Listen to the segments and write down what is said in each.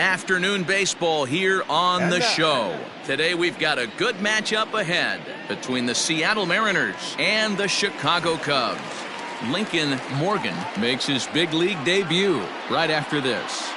Afternoon baseball here on the show. Today we've got a good matchup ahead between the Seattle Mariners and the Chicago Cubs. Lincoln Morgan makes his big league debut right after this.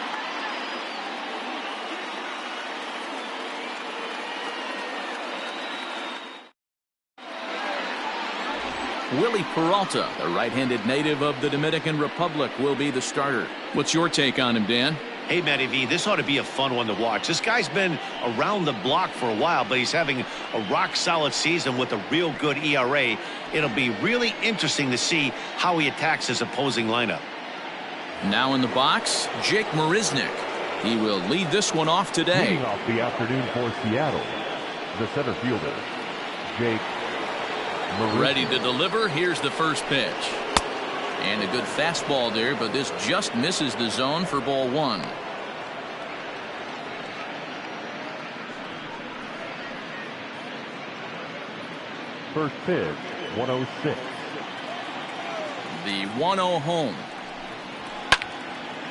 Willie Peralta, the right-handed native of the Dominican Republic, will be the starter. What's your take on him, Dan? Hey, Matty V, this ought to be a fun one to watch. This guy's been around the block for a while, but he's having a rock-solid season with a real good ERA. It'll be really interesting to see how he attacks his opposing lineup. Now in the box, Jake Marisnick. He will lead this one off today. Leading off the afternoon for Seattle, the center fielder, Jake Marisnick. Ready to deliver. Here's the first pitch. And a good fastball there, but this just misses the zone for ball one. First pitch, 106. The 1-0 home.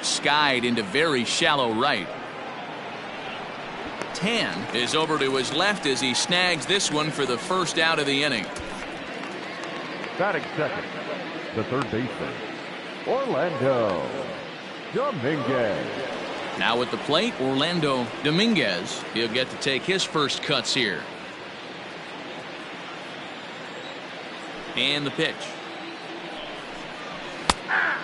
Skied into very shallow right. Tan is over to his left as he snags this one for the first out of the inning. Batting second, the third baseman, Orlando Dominguez. Now at the plate, Orlando Dominguez. He'll get to take his first cuts here. And the pitch.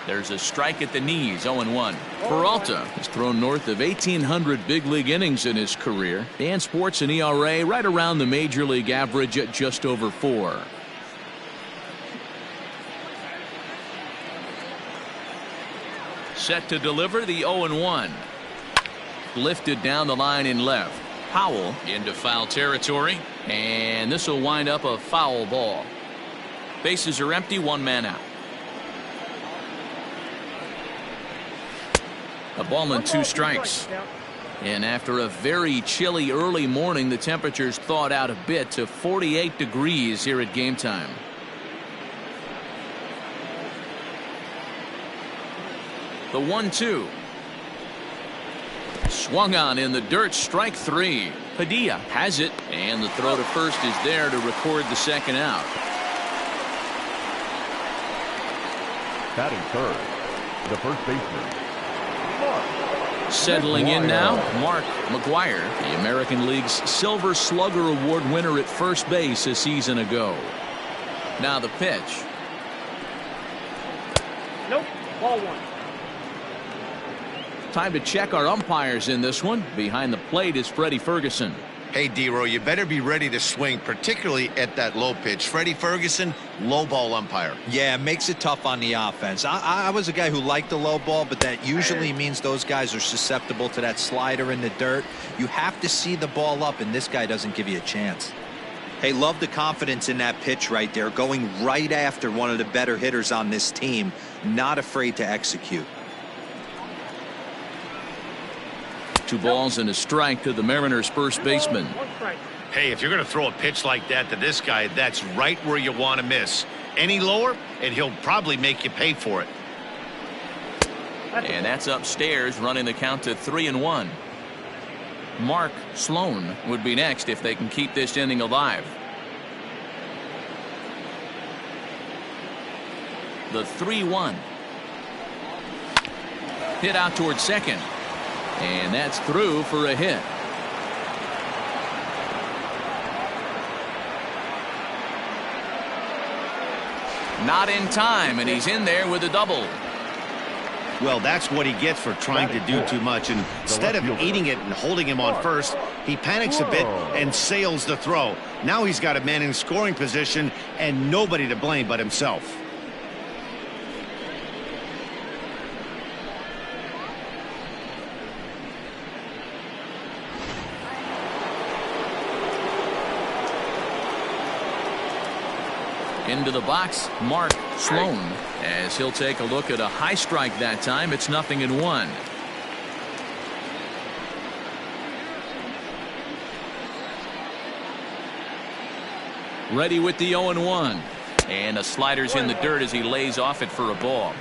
There's a strike at the knees, 0-1. Peralta has thrown north of 1,800 big league innings in his career and sports an ERA right around the major league average at just over 4. Set to deliver the 0-1. Lifted down the line in left. Powell into foul territory, and this will wind up a foul ball. Bases are empty, one man out. A ball and 2 strikes. And after a very chilly early morning, the temperatures thawed out a bit to 48 degrees here at game time. The 1-2. Swung on in the dirt, strike 3. Padilla has it, and the throw to first is there to record the second out. Batting third, the first baseman, Mark Settling McGwire. in now, Mark McGwire, the American League's Silver Slugger Award winner at first base a season ago. Now the pitch. Nope, ball one. Time to check our umpires in this one. Behind the plate is Freddie Ferguson. Hey, D-Row, you better be ready to swing, particularly at that low pitch. Freddie Ferguson, low ball umpire. Yeah, it makes it tough on the offense. I was a guy who liked the low ball, but that usually means those guys are susceptible to that slider in the dirt. You have to see the ball up, and this guy doesn't give you a chance. Hey, love the confidence in that pitch right there, going right after one of the better hitters on this team, not afraid to execute. 2 balls and a strike to the Mariners' first baseman. Hey, if you're going to throw a pitch like that to this guy, that's right where you want to miss. Any lower, and he'll probably make you pay for it. And that's upstairs, running the count to 3-1. Mark Sloan would be next if they can keep this inning alive. The 3-1. Hit out towards second. And that's through for a hit. Not in time, and he's in there with a double. Well, that's what he gets for trying to do too much. And instead of eating it and holding him on first, he panics a bit and sails the throw. Now he's got a man in scoring position and nobody to blame but himself. Into the box, Mark Sloan, as he'll take a look at a high strike that time. It's 0-1. Ready with the 0-1. And a slider's in the dirt as he lays off it for a ball.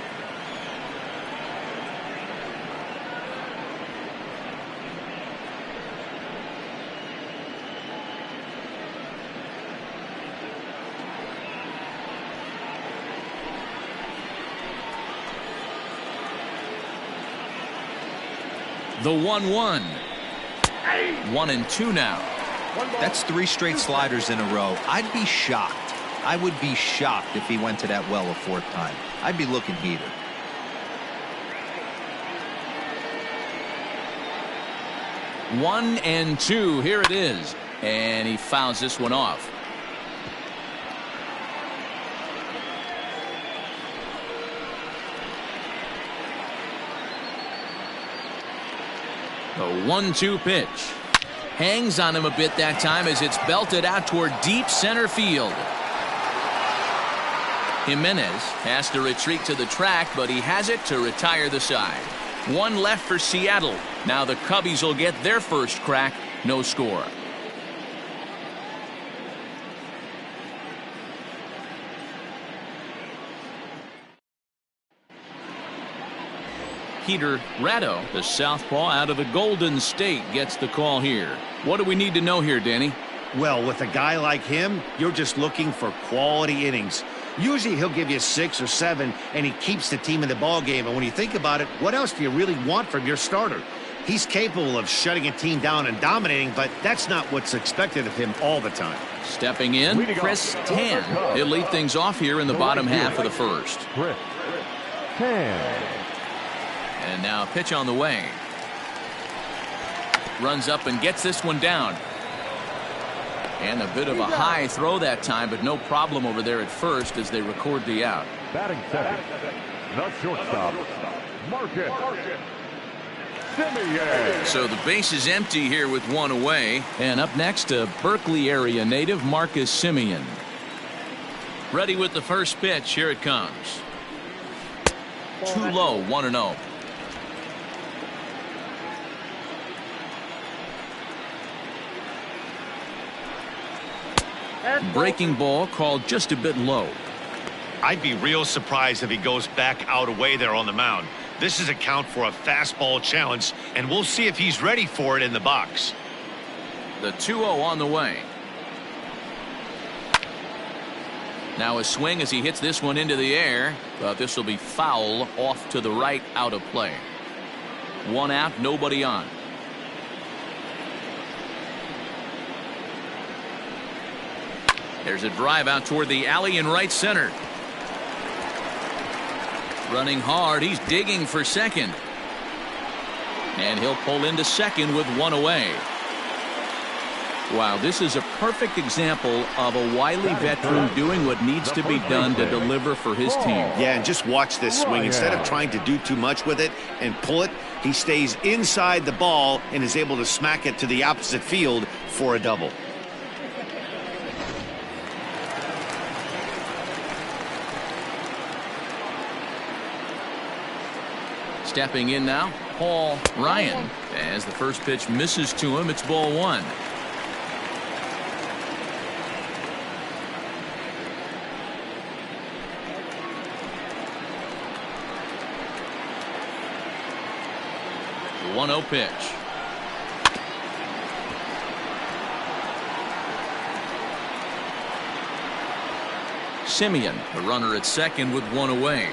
The 1-1. 1-2 now. That's 3 straight sliders in a row. I'd be shocked. I would be shocked if he went to that well a 4th time. I'd be looking heated. One and two. Here it is. And he fouls this one off. The 1-2 pitch. Hangs on him a bit that time as it's belted out toward deep center field. Jimenez has to retreat to the track, but he has it to retire the side. One left for Seattle. Now the Cubbies will get their first crack. No score. Peter Ratto, the southpaw out of the Golden State, gets the call here. What do we need to know here, Danny? Well, with a guy like him, you're just looking for quality innings. Usually he'll give you 6 or 7, and he keeps the team in the ball game. And when you think about it, what else do you really want from your starter? He's capable of shutting a team down and dominating, but that's not what's expected of him all the time. Stepping in, Chris Tan. He'll lead things off here in the bottom half of the first. Chris Tan. And now a pitch on the way. Runs up and gets this one down. And a bit of a high throw that time, but no problem over there at first as they record the out. Batting second, the shortstop, Marcus Semien. So the base is empty here with one away. And up next, a Berkeley area native, Marcus Semien. Ready with the first pitch. Here it comes. Too low, 1-0. Breaking ball called just a bit low. I'd be real surprised if he goes back out away there on the mound. This is a count for a fastball challenge, and we'll see if he's ready for it in the box. The 2-0 on the way. Now a swing as he hits this one into the air, but this will be foul off to the right, out of play. One out, nobody on. There's a drive out toward the alley in right center. Running hard, he's digging for second. And he'll pull into second with one away. Wow, this is a perfect example of a wily veteran doing what needs to be done to deliver for his team. Yeah, and just watch this swing. Instead of trying to do too much with it and pull it, he stays inside the ball and is able to smack it to the opposite field for a double. Stepping in now, Paul Ryan. As the first pitch misses to him, it's ball one. The 1-0 pitch. Semien, the runner at second with one away.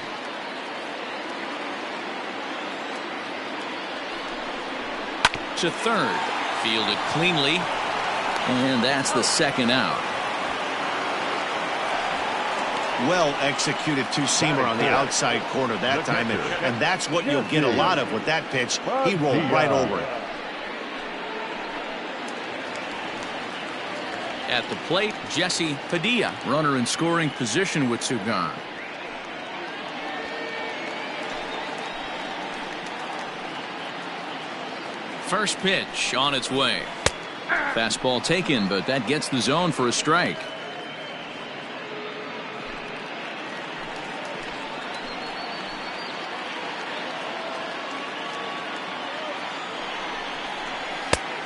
To third, fielded cleanly, and that's the second out. Well executed two-seamer on the outside corner that time, and that's what you'll get a lot of with that pitch. He rolled right over it. At the plate, Jesse Padilla, runner in scoring position with two gone. First pitch on its way. Fastball taken, but that gets the zone for a strike.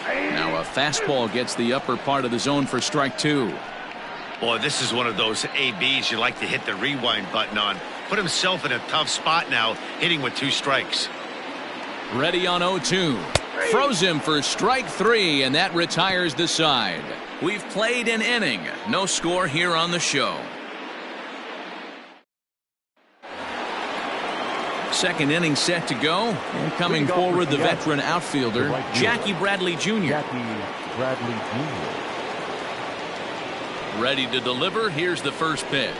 Now a fastball gets the upper part of the zone for strike two. Boy, this is one of those ABs you like to hit the rewind button on. Put himself in a tough spot now, hitting with 2 strikes. Ready on 0-2. Froze him for strike 3, and that retires the side. We've played an inning. No score here on the show. Second inning set to go. And coming forward, the veteran outfielder, Jackie Bradley Jr. Jackie Bradley Jr. Ready to deliver. Here's the first pitch.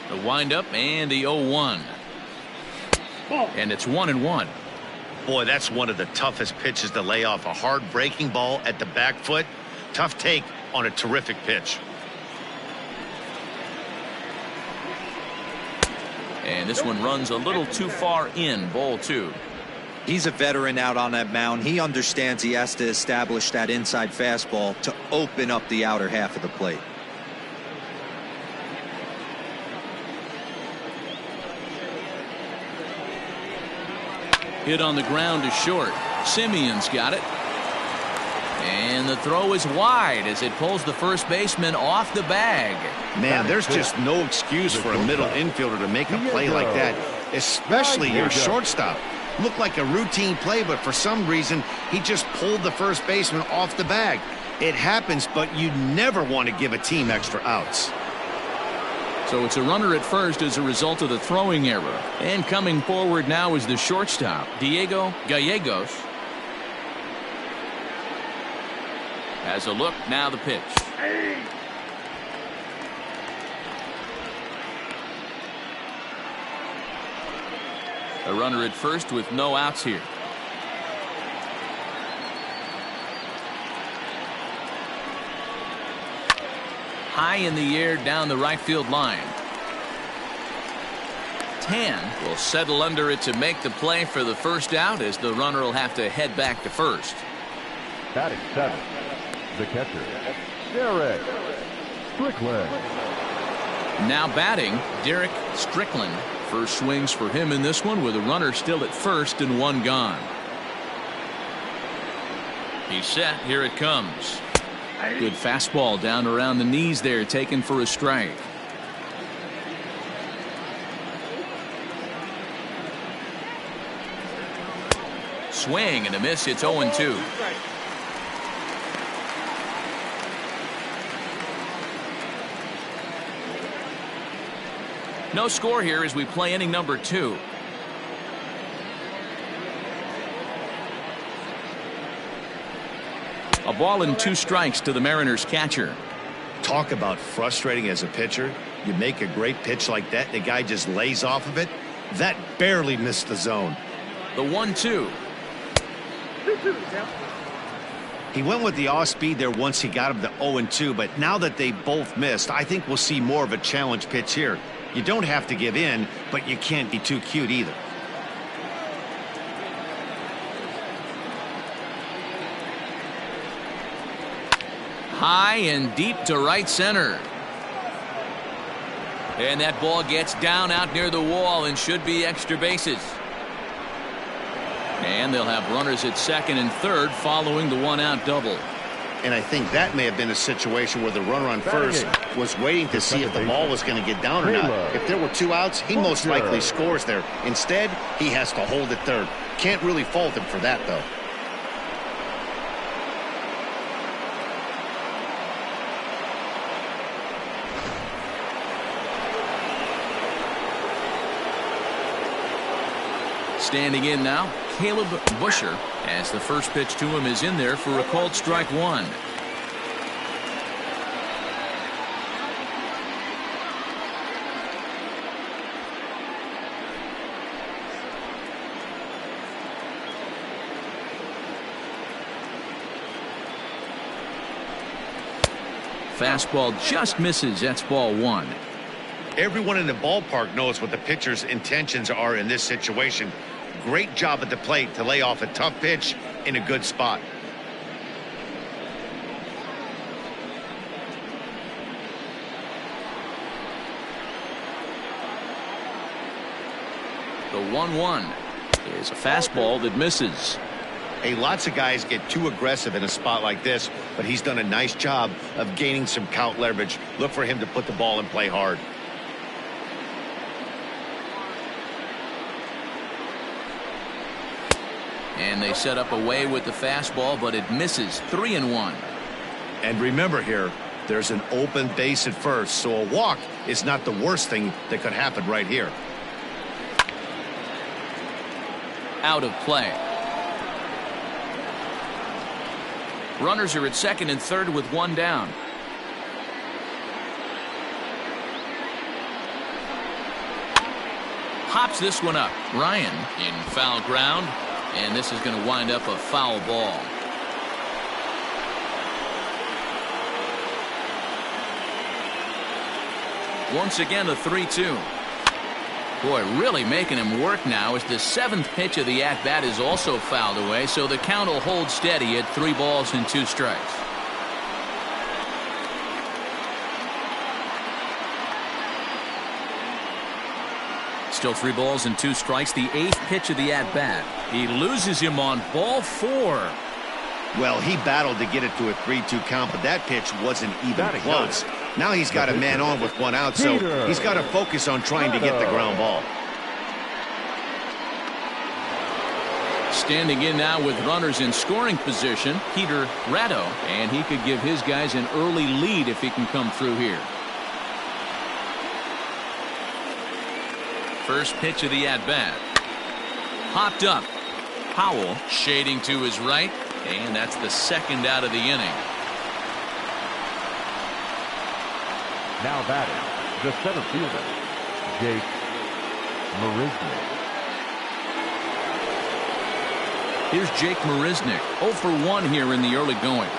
The windup and the 0-1. And it's 1-1. Boy, that's one of the toughest pitches to lay off. A hard breaking ball at the back foot. Tough take on a terrific pitch. And this one runs a little too far in. Ball 2. He's a veteran out on that mound. He understands he has to establish that inside fastball to open up the outer half of the plate. Hit on the ground to short. Simeon's got it. And the throw is wide as it pulls the first baseman off the bag. Man, there's just no excuse for a middle infielder to make a play like that, especially your shortstop. Looked like a routine play, but for some reason, he just pulled the first baseman off the bag. It happens, but you never want to give a team extra outs. So it's a runner at first as a result of the throwing error. And coming forward now is the shortstop, Diego Gallegos. Has a look, now the pitch. A runner at first with no outs here. High in the air down the right field line. Tan will settle under it to make the play for the first out as the runner will have to head back to first. Batting 7, the catcher, Derek Strickland. Now batting, Derek Strickland. First swings for him in this one with a runner still at first and one gone. He's set. Here it comes. Good fastball down around the knees there, taken for a strike. Swing and a miss. It's 0-2. No score here as we play inning number 2. A ball and 2 strikes to the Mariners catcher. Talk about frustrating as a pitcher. You make a great pitch like that, the guy just lays off of it. That barely missed the zone. The 1-2. He went with the off speed there once he got him to 0-2, but now that they both missed, I think we'll see more of a challenge pitch here. You don't have to give in, but you can't be too cute either. High and deep to right center. And that ball gets down out near the wall and should be extra bases. And they'll have runners at second and third following the 1-out double. And I think that may have been a situation where the runner on first was waiting to see if the ball was going to get down or not. If there were 2 outs, he most likely scores there. Instead, he has to hold at third. Can't really fault him for that, though. Standing in now, Caleb Busher, as the first pitch to him is in there for a called strike 1. Fastball just misses. That's ball 1. Everyone in the ballpark knows what the pitcher's intentions are in this situation. Great job at the plate to lay off a tough pitch in a good spot. The 1-1 is a fastball that misses. Hey, lots of guys get too aggressive in a spot like this, but he's done a nice job of gaining some count leverage. Look for him to put the ball in play hard. And they set up away with the fastball, but it misses. 3-1. And remember here, there's an open base at first, so a walk is not the worst thing that could happen right here. Out of play. Runners are at second and third with one down. Hops this one up. Ryan in foul ground, and this is going to wind up a foul ball. Once again, a 3-2. Boy, really making him work now as the seventh pitch of the at-bat is also fouled away, so the count will hold steady at 3 balls and 2 strikes. Still 3 balls and 2 strikes. The 8th pitch of the at-bat. He loses him on ball 4. Well, he battled to get it to a 3-2 count, but that pitch wasn't even close. Now he's got a man on with 1 out, so he's got to focus on trying to get the ground ball. Standing in now with runners in scoring position, Peter Ratto, and he could give his guys an early lead if he can come through here. First pitch of the at-bat. Hopped up. Powell shading to his right, and that's the second out of the inning. Now batting, the center fielder, Jake Marisnick. Here's Jake Marisnick, 0 for 1 here in the early going.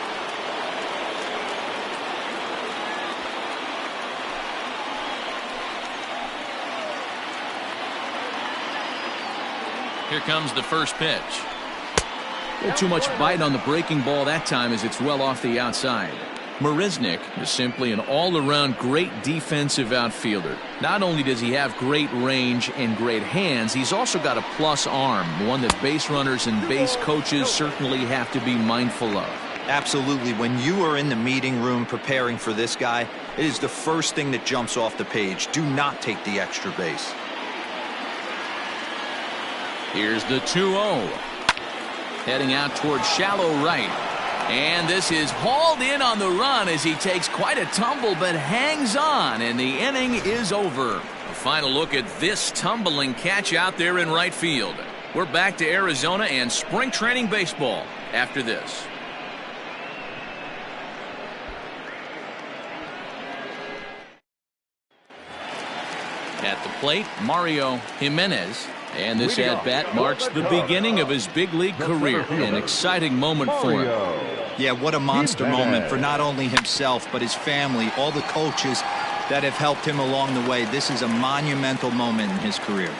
Here comes the first pitch. A little too much bite on the breaking ball that time as it's well off the outside. Marisnick is simply an all-around great defensive outfielder. Not only does he have great range and great hands, he's also got a plus arm, one that base runners and base coaches certainly have to be mindful of. Absolutely. When you are in the meeting room preparing for this guy, it is the first thing that jumps off the page. Do not take the extra base. Here's the 2-0. Heading out towards shallow right. And this is hauled in on the run as he takes quite a tumble but hangs on, and the inning is over. A final look at this tumbling catch out there in right field. We're back to Arizona and spring training baseball after this. At the plate, Mario Jimenez. And this at-bat marks the beginning of his big league career. An exciting moment for him. Yeah, what a monster moment for not only himself, but his family, all the coaches that have helped him along the way. This is a monumental moment in his career.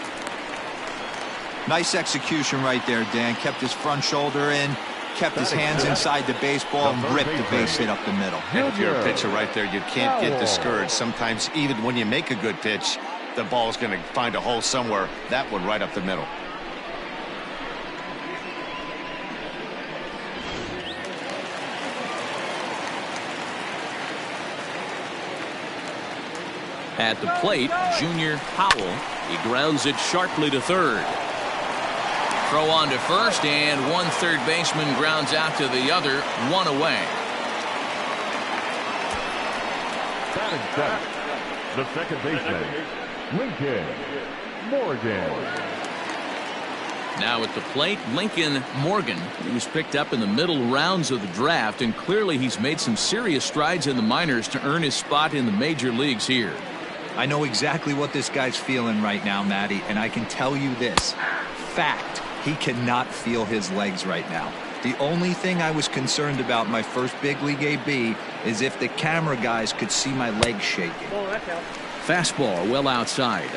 Nice execution right there, Dan. Kept his front shoulder in, kept his hands inside the baseball, and ripped the base hit up the middle. And if you're a pitcher right there, you can't get discouraged. Sometimes even when you make a good pitch, the ball's going to find a hole somewhere. That one right up the middle. At the plate, Junior Powell. He grounds it sharply to third. Throw on to first, and one third baseman grounds out to the other, 1 away. Batting seventh, the second baseman, Lincoln Morgan. Now at the plate, Lincoln Morgan. He was picked up in the middle rounds of the draft, and clearly he's made some serious strides in the minors to earn his spot in the major leagues here. I know exactly what this guy's feeling right now, Matty, and I can tell you this. Fact, he cannot feel his legs right now. The only thing I was concerned about my first big league AB is if the camera guys could see my legs shaking. Fastball well outside.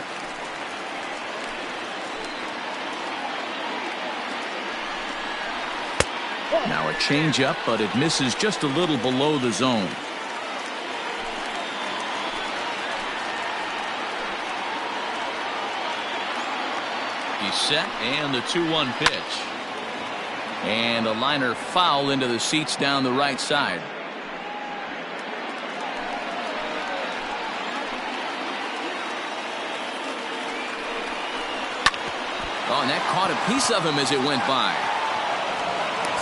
Now a changeup, but it misses just a little below the zone. He's set, and the 2-1 pitch. And a liner foul into the seats down the right side. Oh, and that caught a piece of him as it went by.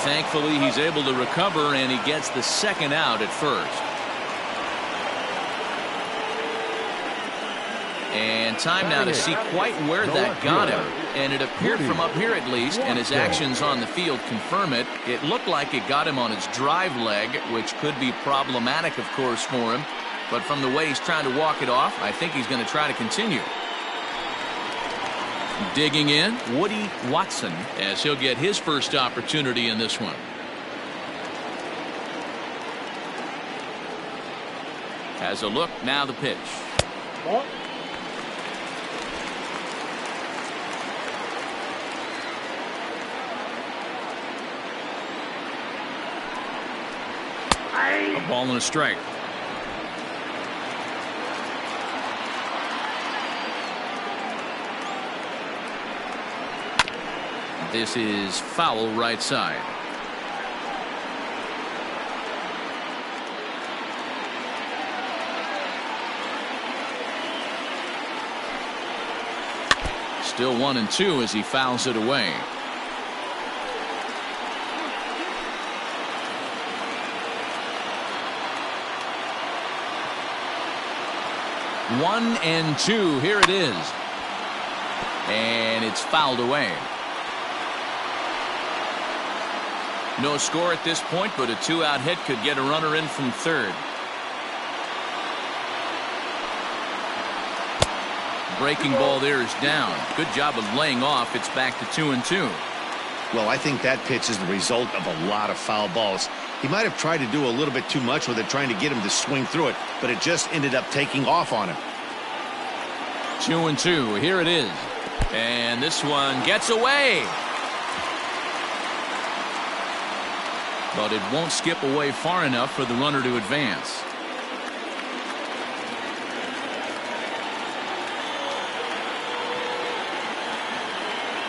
Thankfully, he's able to recover, and he gets the second out at first. And time now to see quite where that got him. And it appeared from up here at least, and his actions on the field confirm it. It looked like it got him on his drive leg, which could be problematic, of course, for him. But from the way he's trying to walk it off, I think he's going to try to continue. Digging in, Woody Watson, as he'll get his first opportunity in this one. Has a look, now the pitch. A ball and a strike. This is foul right side. Still 1-2 as he fouls it away. One and two. Here it is. And it's fouled away. No score at this point, but a two-out hit could get a runner in from third. Breaking ball there is down. Good job of laying off. It's back to 2-2. Well, I think that pitch is the result of a lot of foul balls. He might have tried to do a little bit too much with it, trying to get him to swing through it, but it just ended up taking off on him. 2-2. Here it is. And this one gets away. But it won't skip away far enough for the runner to advance.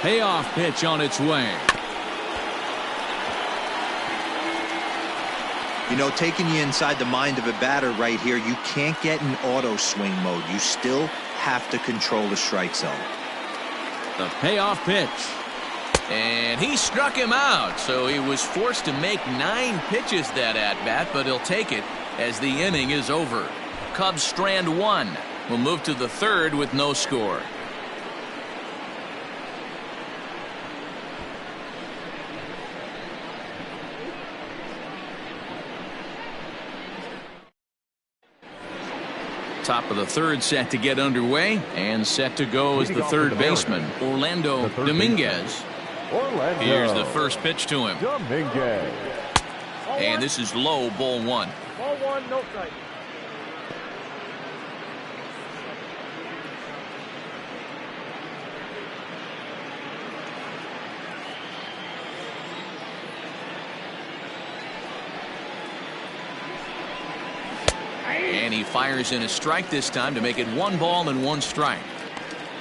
Payoff pitch on its way. You know, taking you inside the mind of a batter right here, you can't get in auto swing mode. You still have to control the strike zone. The payoff pitch. And he struck him out, so he was forced to make 9 pitches that at-bat, but he'll take it as the inning is over. Cubs strand 1. We'll move to the third with no score. Top of the third set to get underway, and set to go is the third baseman, Orlando Dominguez. Here's the first pitch to him. Dominguez. And this is low, ball 1. Ball 1, no strike. And he fires in a strike this time to make it 1 ball and 1 strike.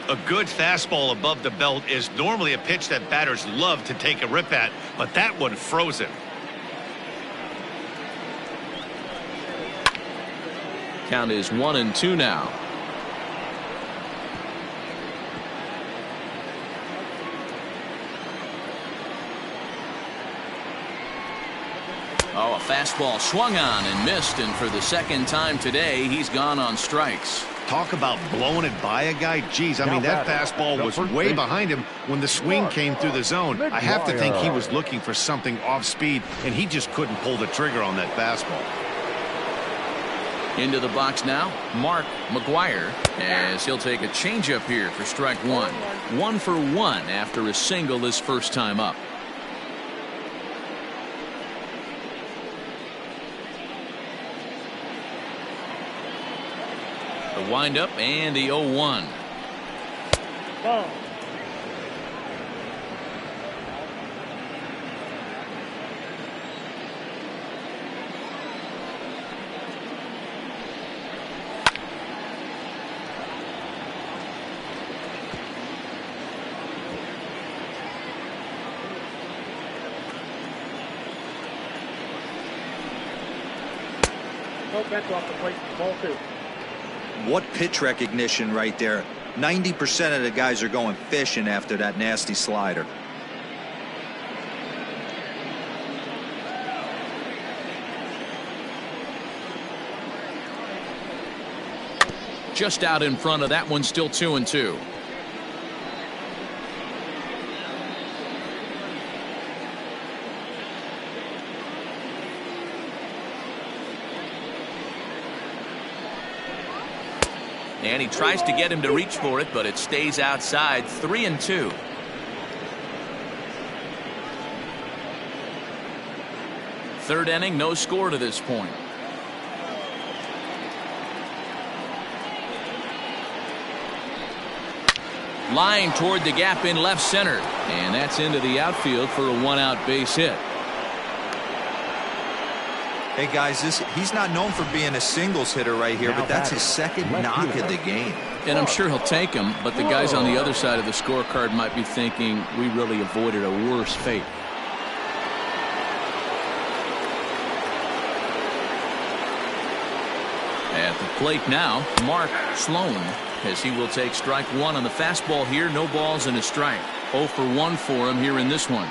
A good fastball above the belt is normally a pitch that batters love to take a rip at, but that one froze him. Count is 1-2 now. Oh, a fastball swung on and missed, and for the second time today, he's gone on strikes. Talk about blowing it by a guy. Geez, I mean, that fastball was way behind him when the swing came through the zone. I have to think he was looking for something off speed, and he just couldn't pull the trigger on that fastball. Into the box now, Mark McGuire, as he'll take a changeup here for strike 1. 1 for 1 after a single this first time up. The windup and the 0-1. Ball. No catch off the plate. Ball 2. What pitch recognition right there. 90% of the guys are going fishing after that nasty slider. Just out in front of that one, still 2-2. And he tries to get him to reach for it, but it stays outside. 3-2. Third inning, no score to this point. Line toward the gap in left center, and that's into the outfield for a one-out base hit. Hey guys, he's not known for being a singles hitter right here, but that's his second knock of the game. And I'm sure he'll take him, but the guys on the other side of the scorecard might be thinking we really avoided a worse fate. At the plate now, Mark Sloan, as he will take strike one on the fastball here. No balls and a strike. 0 for 1 for him here in this one.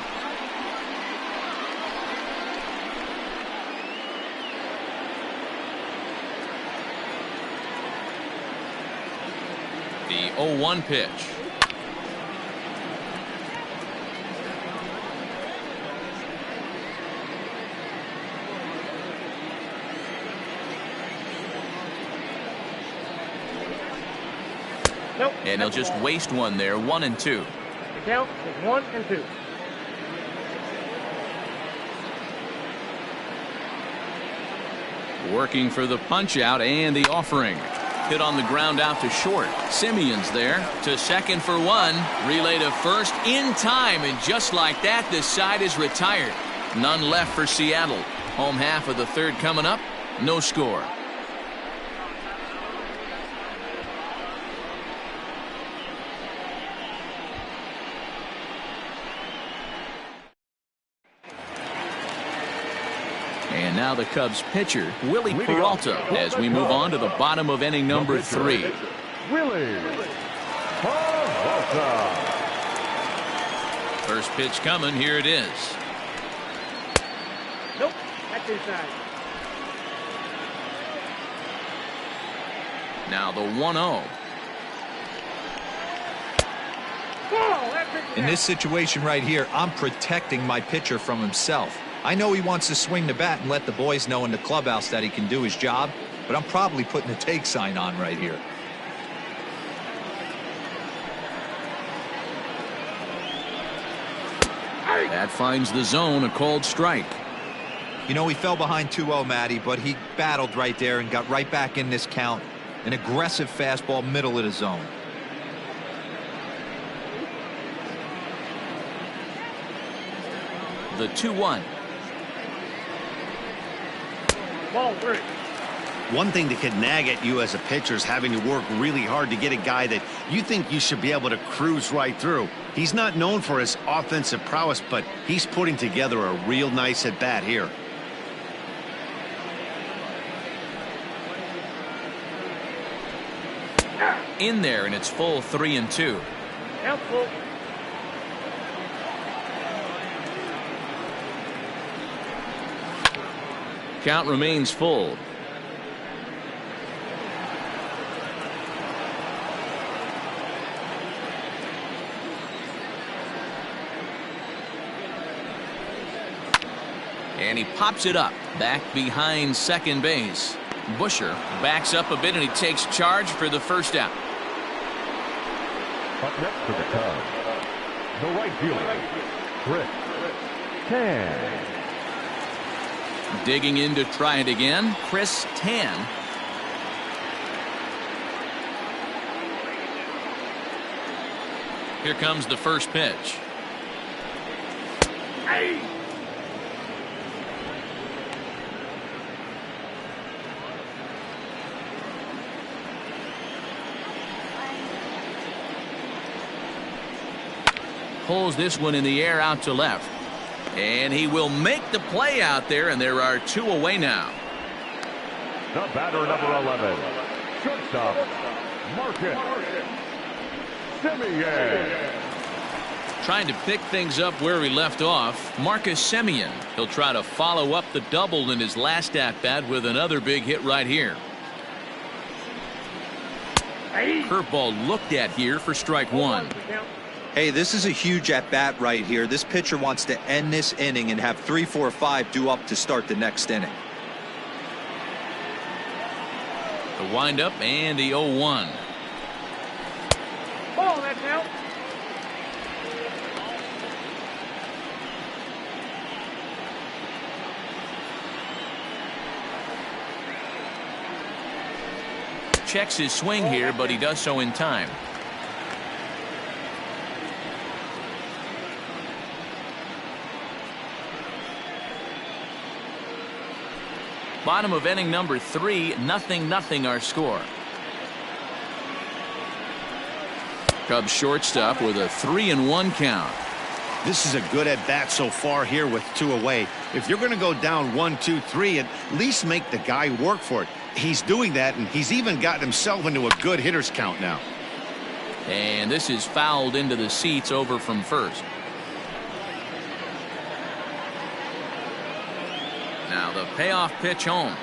The 0-1 pitch. Nope. And he'll just waste one there. 1-2. The count is 1-2. Working for the punch out and the offering. Hit on the ground out to short. Simeon's there to second for one. Relay to first in time, and just like that, this side is retired. None left for Seattle. Home half of the third coming up. No score. And now the Cubs pitcher, Willie Peralta, as we move on to the bottom of inning number 3. Willie Peralta. First pitch coming. Here it is. Nope. That's inside. Now the 1-0. In this situation right here, I'm protecting my pitcher from himself. I know he wants to swing the bat and let the boys know in the clubhouse that he can do his job, but I'm probably putting a take sign on right here. That finds the zone, a called strike. You know, he fell behind 2-0, Matty, but he battled right there and got right back in this count. An aggressive fastball, middle of the zone. The 2-1. Ball 3. One thing that could nag at you as a pitcher is having to work really hard to get a guy that you think you should be able to cruise right through. He's not known for his offensive prowess, but he's putting together a real nice at bat here. In there, and it's full. 3-2. Count full. Count remains full. And he pops it up back behind second base. Busher backs up a bit and he takes charge for the first out. Up next for the Cubs, the right fielder, Chris Tan. Digging in to try it again, Chris Tan. Here comes the first pitch. Hey. Pulls this one in the air out to left. And he will make the play out there, and there are 2 away now. The batter, number 11, shortstop, Marcus Semien. Trying to pick things up where he left off, Marcus Semien. He'll try to follow up the double in his last at-bat with another big hit right here. Curveball looked at here for strike one. Hey, this is a huge at-bat right here. This pitcher wants to end this inning and have 3, 4, 5 due up to start the next inning. The windup and the 0-1. Ball, that's out. Checks his swing here, but he does so in time. Bottom of inning number 3, 0-0 our score. Cubs shortstop with a 3-1 count. This is a good at bat so far here with 2 away. If you're going to go down 1, 2, 3, at least make the guy work for it. He's doing that, and he's even gotten himself into a good hitter's count now. And this is fouled into the seats over from first. Now the payoff pitch home.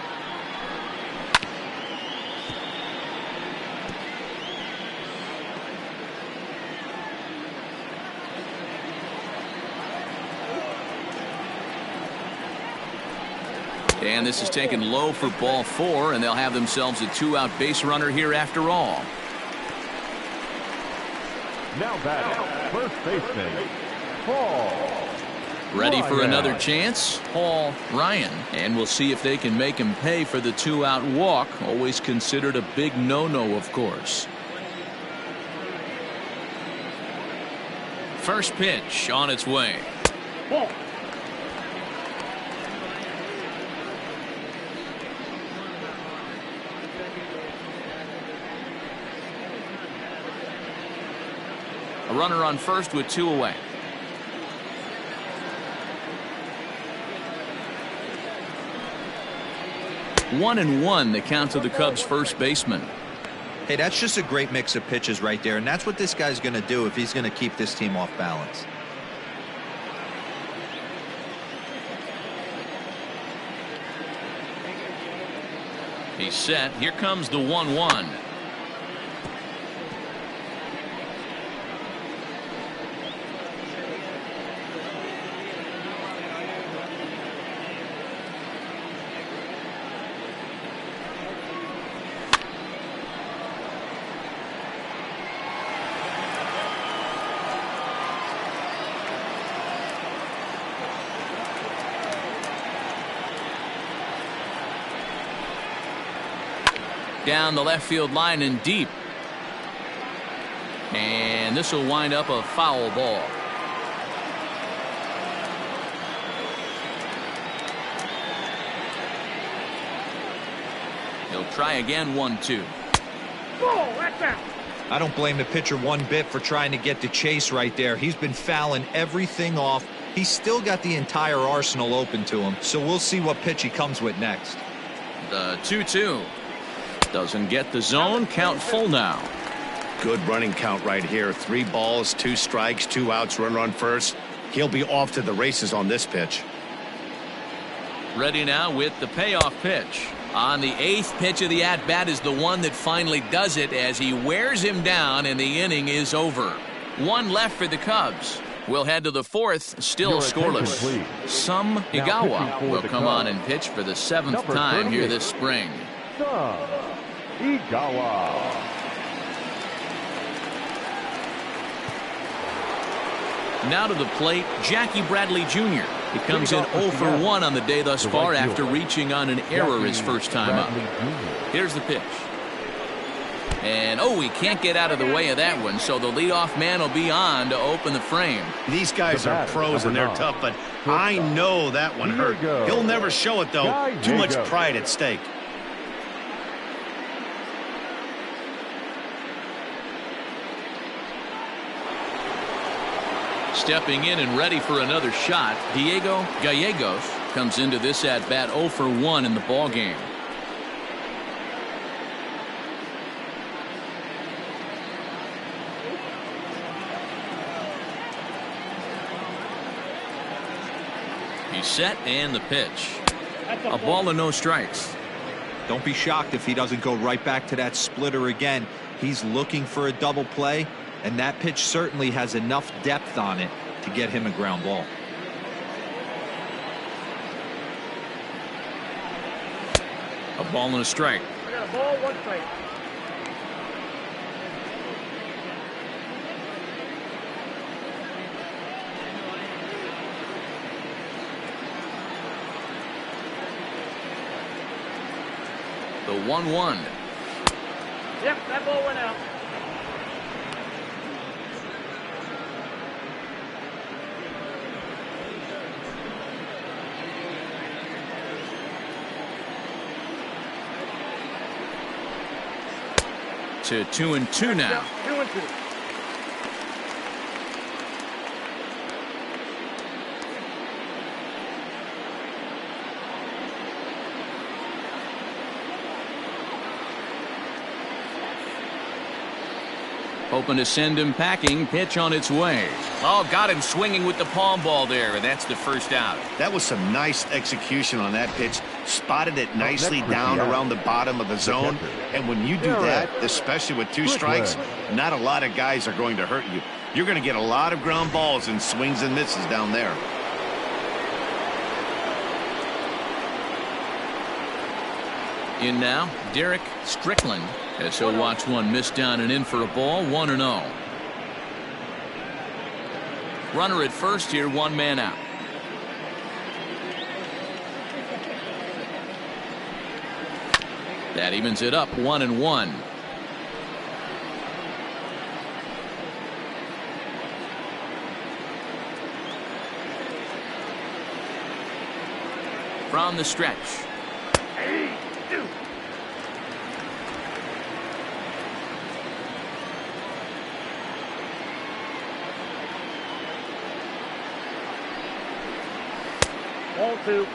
And this is taken low for ball 4, and they'll have themselves a 2-out base runner here after all. Now batting, first baseman, Paul. Ready for another chance, Paul Ryan. And we'll see if they can make him pay for the 2-out walk. Always considered a big no-no, of course. First pitch on its way. Ball. A runner on first with 2 away. One and one, the count to the Cubs first baseman. Hey, that's just a great mix of pitches right there, and that's what this guy's going to do if he's going to keep this team off balance. He's set. Here comes the 1-1. Down the left field line and deep. And this will wind up a foul ball. He'll try again, 1-2. Ball, that's out. I don't blame the pitcher one bit for trying to get the chase right there. He's been fouling everything off. He's still got the entire arsenal open to him, so we'll see what pitch he comes with next. The 2-2. Doesn't get the zone. Count full now. Good running count right here. 3 balls, 2 strikes, 2 outs, runner on first. He'll be off to the races on this pitch. Ready now with the payoff pitch. On the 8th pitch of the at-bat is the one that finally does it as he wears him down and the inning is over. 1 left for the Cubs. We'll head to the 4th, still scoreless. Some Igawa will come on and pitch for the 7th time here this spring. Igawa. Now to the plate, Jackie Bradley Jr. He comes in 0 for 1 on the day thus far after reaching on an error his first time up. Here's the pitch. And he can't get out of the way of that one, so the leadoff man will be on to open the frame. These guys are pros and they're tough, but I know that one hurt. He'll never show it, though. Too much pride at stake. Stepping in and ready for another shot, Diego Gallegos comes into this at-bat 0 for 1 in the ballgame. He's set and the pitch. A ball and no strikes. Don't be shocked if he doesn't go right back to that splitter again. He's looking for a double play, and that pitch certainly has enough depth on it to get him a ground ball. A ball and a strike. I got a ball, 1 strike. The 1-1. Yep, that ball went out. To 2-2 now. Yep, 2-2. Hoping to send him packing. Pitch on its way. Oh, got him swinging with the palm ball there, and that's the first out. That was some nice execution on that pitch. Spotted it nicely down around the bottom of the zone. And when you do that, especially with 2 strikes, not a lot of guys are going to hurt you. You're going to get a lot of ground balls and swings and misses down there. In now, Derek Strickland, as he'll watch one miss down and in for a ball. 1-0. Runner at first here, 1 man out. That evens it up, 1-1. From the stretch. Ball 2.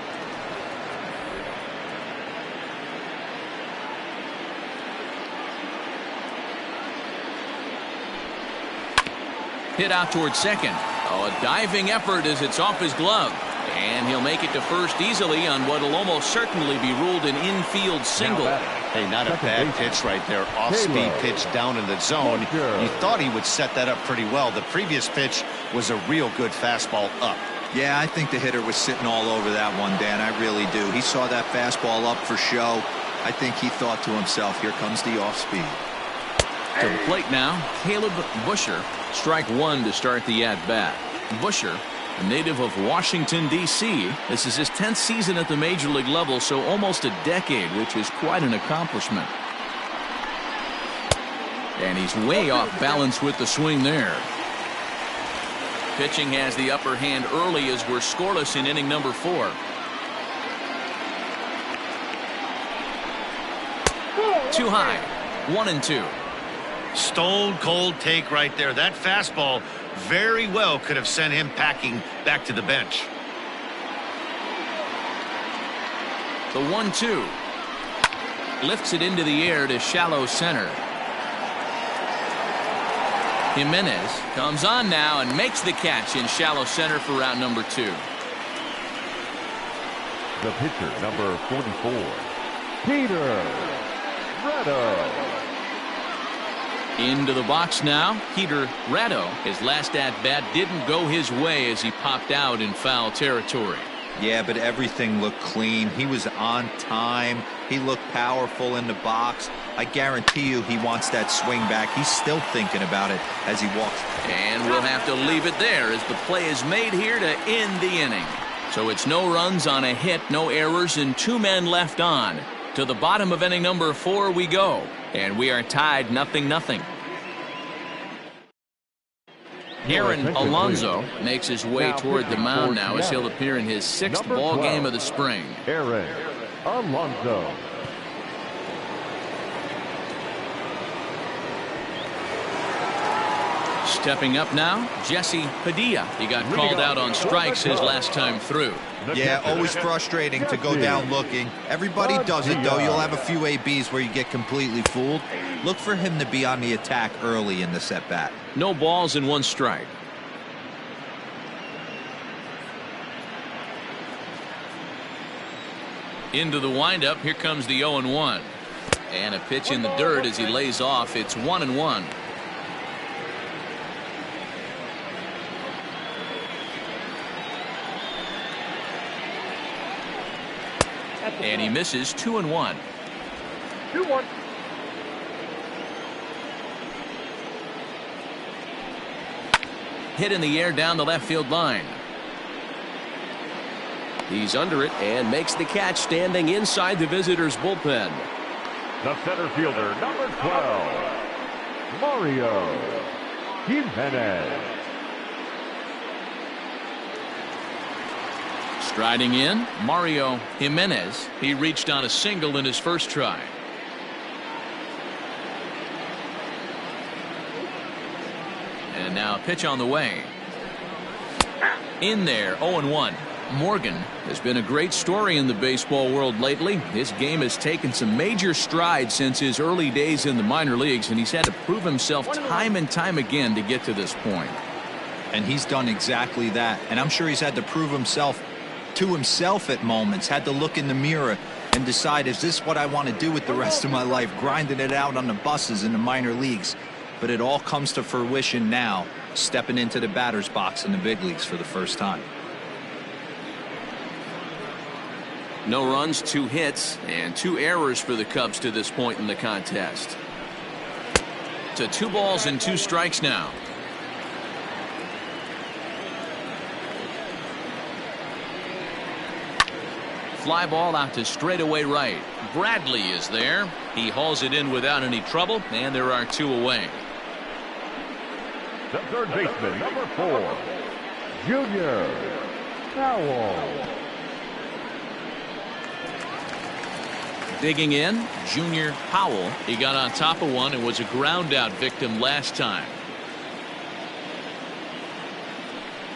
Hit out towards second. Oh, a diving effort as it's off his glove. And he'll make it to first easily on what will almost certainly be ruled an infield single. Hey, not a bad pitch right there. Off-speed pitch down in the zone. You thought he would set that up pretty well. The previous pitch was a real good fastball up. Yeah, I think the hitter was sitting all over that one, Dan. I really do. He saw that fastball up for show. I think he thought to himself, here comes the off-speed. To the plate now, Caleb Busher. Strike 1 to start the at-bat. Busher, a native of Washington, D.C. This is his 10th season at the major league level, so almost a decade, which is quite an accomplishment. And he's way off balance with the swing there. Pitching has the upper hand early as we're scoreless in inning number 4. Too high. 1-2. Stone cold take right there. That fastball very well could have sent him packing back to the bench. The 1-2. Lifts it into the air to shallow center. Jimenez comes on now and makes the catch in shallow center for out number 2. The pitcher, number 44, Peter Ratto. Into the box now, Peter Ratto. His last at-bat didn't go his way as he popped out in foul territory. Yeah, but everything looked clean. He was on time. He looked powerful in the box. I guarantee you he wants that swing back. He's still thinking about it as he walks. And we'll have to leave it there as the play is made here to end the inning. So it's no runs on a hit, no errors, and 2 men left on. To the bottom of inning number 4 we go. And we are tied 0-0. Aaron Alonso makes his way toward the mound now as he'll appear in his 6th ball game of the spring. Aaron Alonso. Stepping up now, Jesse Padilla. He got called out on strikes his last time through. Yeah, always frustrating to go down looking. Everybody does it, though. You'll have a few ABs where you get completely fooled. Look for him to be on the attack early in the at-bat. No balls and 1 strike. Into the windup. Here comes the 0-1. And a pitch in the dirt as he lays off. It's 1-1. And he misses 2-1. 2-1. Hit in the air down the left field line. He's under it and makes the catch standing inside the visitors' bullpen. The center fielder, number 12, Mario Jimenez. Striding in, Mario Jimenez. He reached on a single in his first try. And now a pitch on the way. In there, 0-1. Morgan has been a great story in the baseball world lately. His game has taken some major strides since his early days in the minor leagues, and he's had to prove himself time and time again to get to this point. And he's done exactly that. And I'm sure he's had to prove himself to himself at moments, had to look in the mirror and decide, is this what I want to do with the rest of my life, grinding it out on the buses in the minor leagues? But it all comes to fruition now, stepping into the batter's box in the big leagues for the first time. No runs, 2 hits, and 2 errors for the Cubs to this point in the contest. To 2 balls and 2 strikes now. Fly ball out to straightaway right. Bradley is there. He hauls it in without any trouble, and there are 2 away. The third baseman, number 4, Junior Powell. Digging in, Junior Powell. He got on top of one and was a ground out victim last time.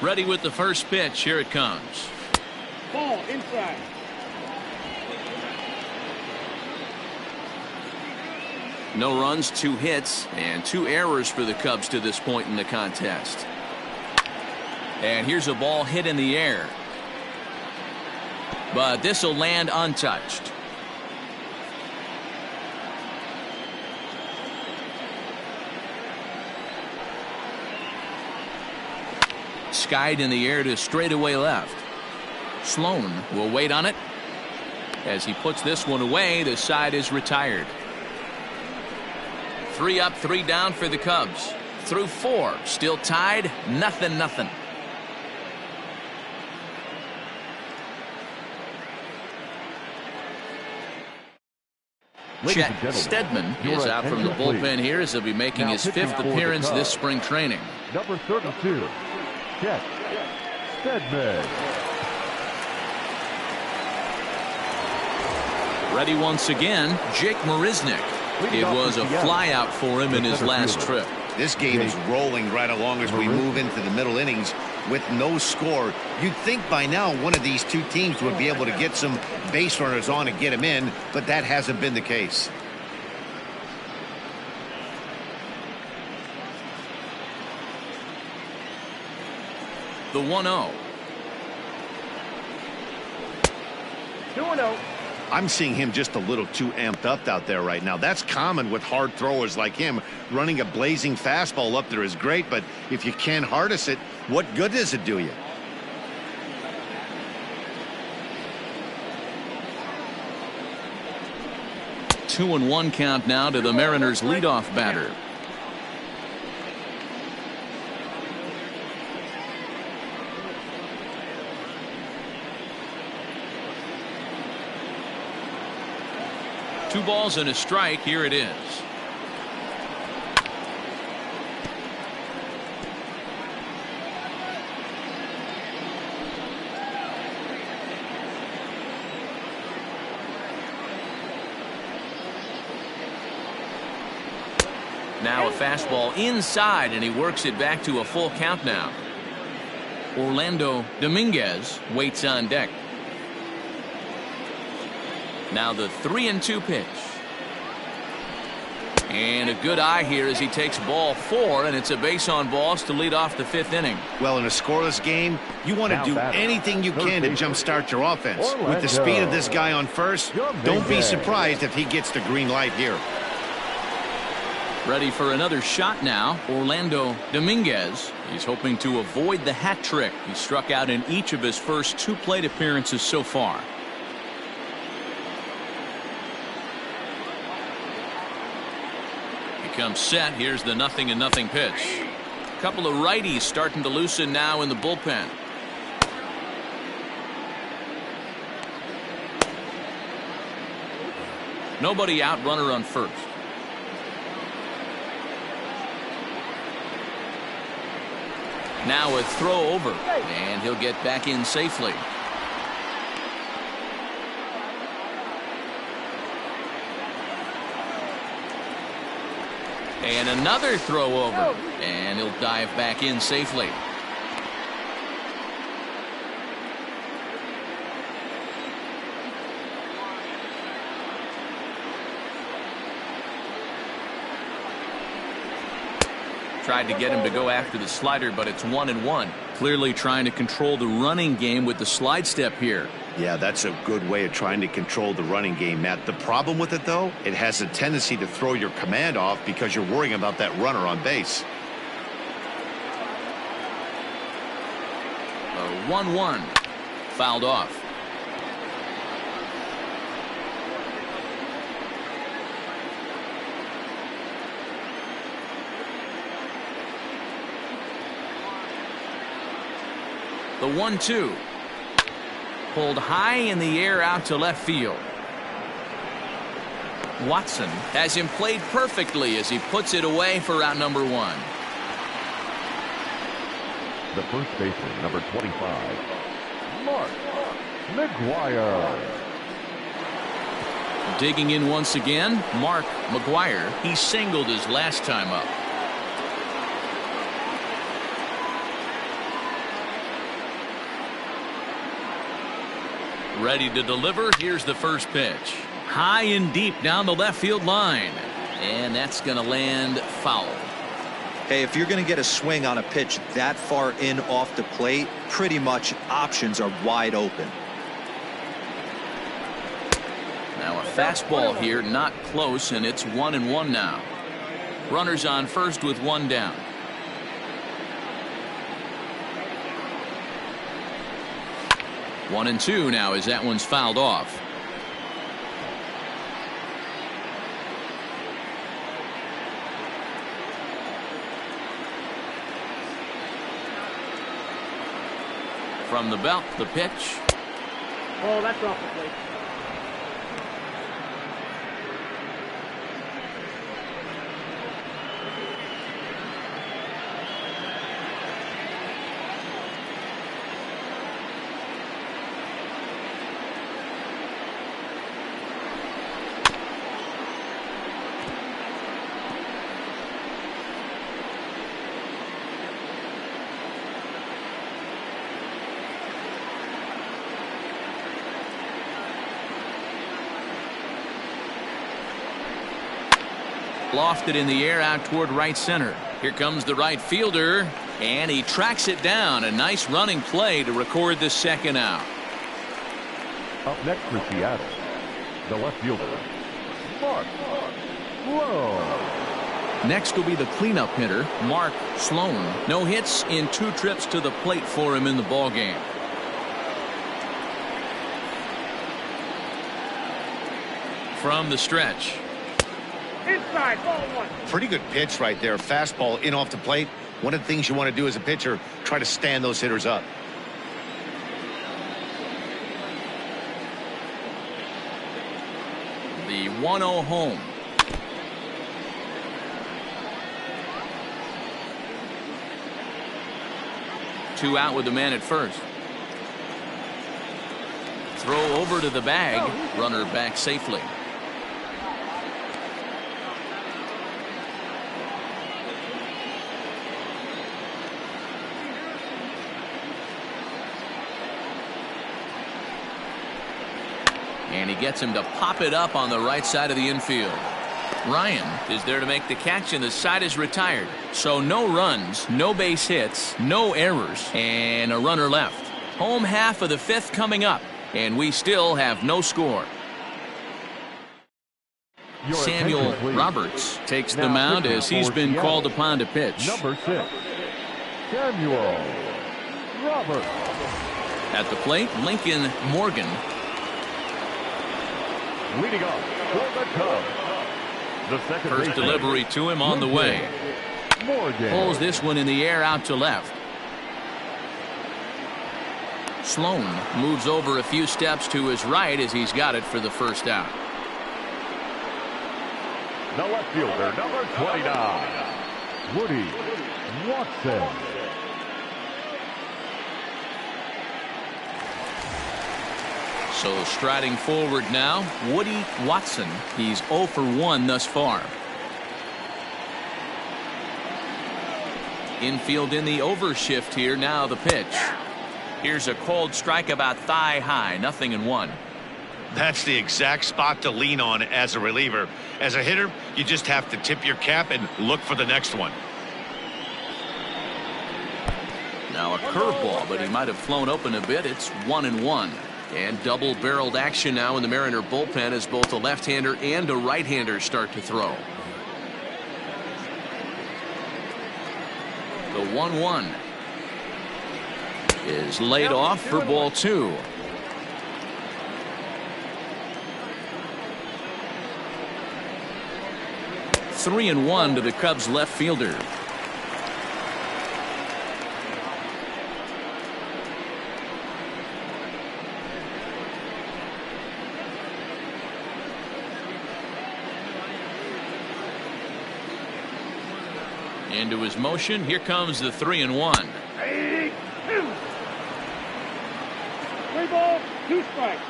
Ready with the first pitch. Here it comes. Ball inside. No runs, 2 hits, and 2 errors for the Cubs to this point in the contest. And here's a ball hit in the air. But this will land untouched. Skied in the air to straightaway left. Sloan will wait on it. As he puts this one away, the side is retired. 3 up, 3 down for the Cubs. Through 4, still tied, 0-0. Chet Steadman is out from the bullpen here as he'll be making his 5th appearance this spring training. Number 32, Chet Steadman. Ready once again, Jake Marisnick. It was a flyout for him in his last trip. This game is rolling right along as we move into the middle innings with no score. You'd think by now one of these 2 teams would be able to get some base runners on and get them in, but that hasn't been the case. The 1-0. 2-0. I'm seeing him just a little too amped up out there right now. That's common with hard throwers like him. Running a blazing fastball up there is great, but if you can't harness it, what good does it do you? Two and 1 count now to the Mariners leadoff batter. Two balls and a strike. Here it is. Now a fastball inside, and he works it back to a full count now. Orlando Dominguez waits on deck. Now the 3-2 pitch. And a good eye here as he takes ball 4, and it's a base on balls to lead off the 5th inning. Well, in a scoreless game, you want to do anything you can to jumpstart your offense. With the speed of this guy on first, don't be surprised if he gets the green light here. Ready for another shot now, Orlando Dominguez. He's hoping to avoid the hat trick. He struck out in each of his first 2 plate appearances so far. He comes set. Here's the 0-0 pitch. A couple of righties starting to loosen now in the bullpen. Nobody out, runner on first. Now a throw over, and he'll get back in safely. And another throw over, and he'll dive back in safely. Tried to get him to go after the slider, but it's 1-1. Clearly trying to control the running game with the slide step here. Yeah, that's a good way of trying to control the running game, Matt. The problem with it, though, it has a tendency to throw your command off because you're worrying about that runner on base. 1-1. Fouled off. The 1-2. Pulled high in the air out to left field. Watson has him played perfectly as he puts it away for out number 1. The first baseman, number 25, Mark McGwire. Digging in once again, Mark McGwire. He singled his last time up. Ready to deliver. Here's the first pitch. High and deep down the left field line. And that's going to land foul. Hey, if you're going to get a swing on a pitch that far in off the plate, pretty much options are wide open. Now a fastball here, not close, and it's 1-1 now. Runners on first with 1 down. One and 2 now as that one's fouled off. From the belt, the pitch. Oh, that's off the plate. Lofted in the air out toward right center. Here comes the right fielder, and he tracks it down. A nice running play to record the second out. Up next for Seattle, the left fielder, Mark Sloan. Next will be the cleanup hitter, Mark Sloan. No hits in 2 trips to the plate for him in the ballgame. From the stretch. Inside, ball 1. Pretty good pitch right there. Fastball in off the plate. One of the things you want to do as a pitcher, try to stand those hitters up. The 1-0 home. Two out with the man at first. Throw over to the bag. Runner back safely. And he gets him to pop it up on the right side of the infield. Ryan is there to make the catch, and the side is retired. So no runs, no base hits, no errors, and a runner left. Home half of the 5th coming up, and we still have no score. Samuel Roberts takes the mound as he's been called upon to pitch. Number 6, Samuel Roberts. At the plate, Lincoln Morgan. Leading off for the Cubs, the second First baseman, delivery to him on the way. Morgan. Pulls this one in the air out to left. Sloan moves over a few steps to his right as he's got it for the first out. The left fielder, number 29, Woody Watson. So striding forward now, Woody Watson. He's 0 for 1 thus far. Infield in the overshift here. Now the pitch. Here's a cold strike about thigh high. 0-1. That's the exact spot to lean on as a reliever. As a hitter, you just have to tip your cap and look for the next one. Now a curveball, but he might have flown open a bit. It's 1-1. And double-barreled action now in the Mariner bullpen as both a left-hander and a right-hander start to throw. The 1-1 is laid off for ball 2. Three and 1 to the Cubs left fielder. Into his motion. Here comes the 3-1. 3 balls, 2 strikes.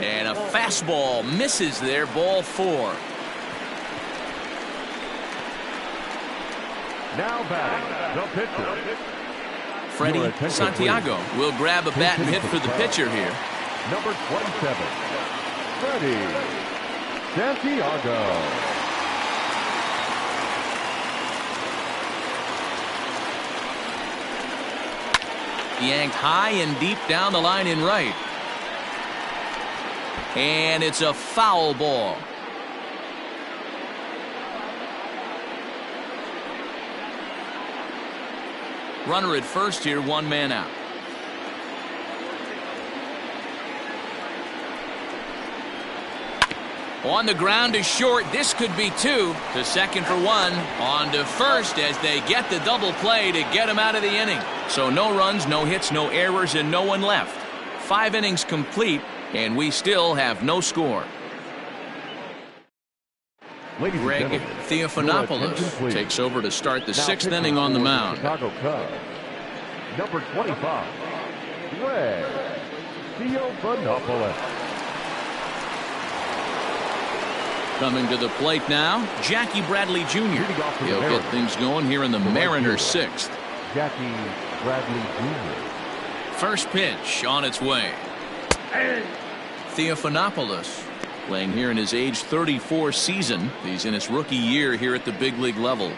And a fastball misses there. Ball 4. Now batting, the pitcher, Freddie Santiago will grab a bat and hit for the pitcher here. number 27, Freddie Santiago. Yanked high and deep down the line in right. And it's a foul ball. Runner at first here, 1 man out. On the ground to short. This could be 2. To second for 1. On to first as they get the double play to get him out of the inning. So no runs, no hits, no errors, and no one left. 5 innings complete, and we still have no score. Greg Theophanopoulos takes over to start the 6th inning on the mound. Chicago Cubs, number 25, Greg Theophanopoulos. Coming to the plate now, Jackie Bradley Jr. He'll get things going here in the Mariners' 6th. Jackie Bradley Jr. First pitch on its way. Theophanopoulos playing here in his age 34 season. He's in his rookie year here at the big league level.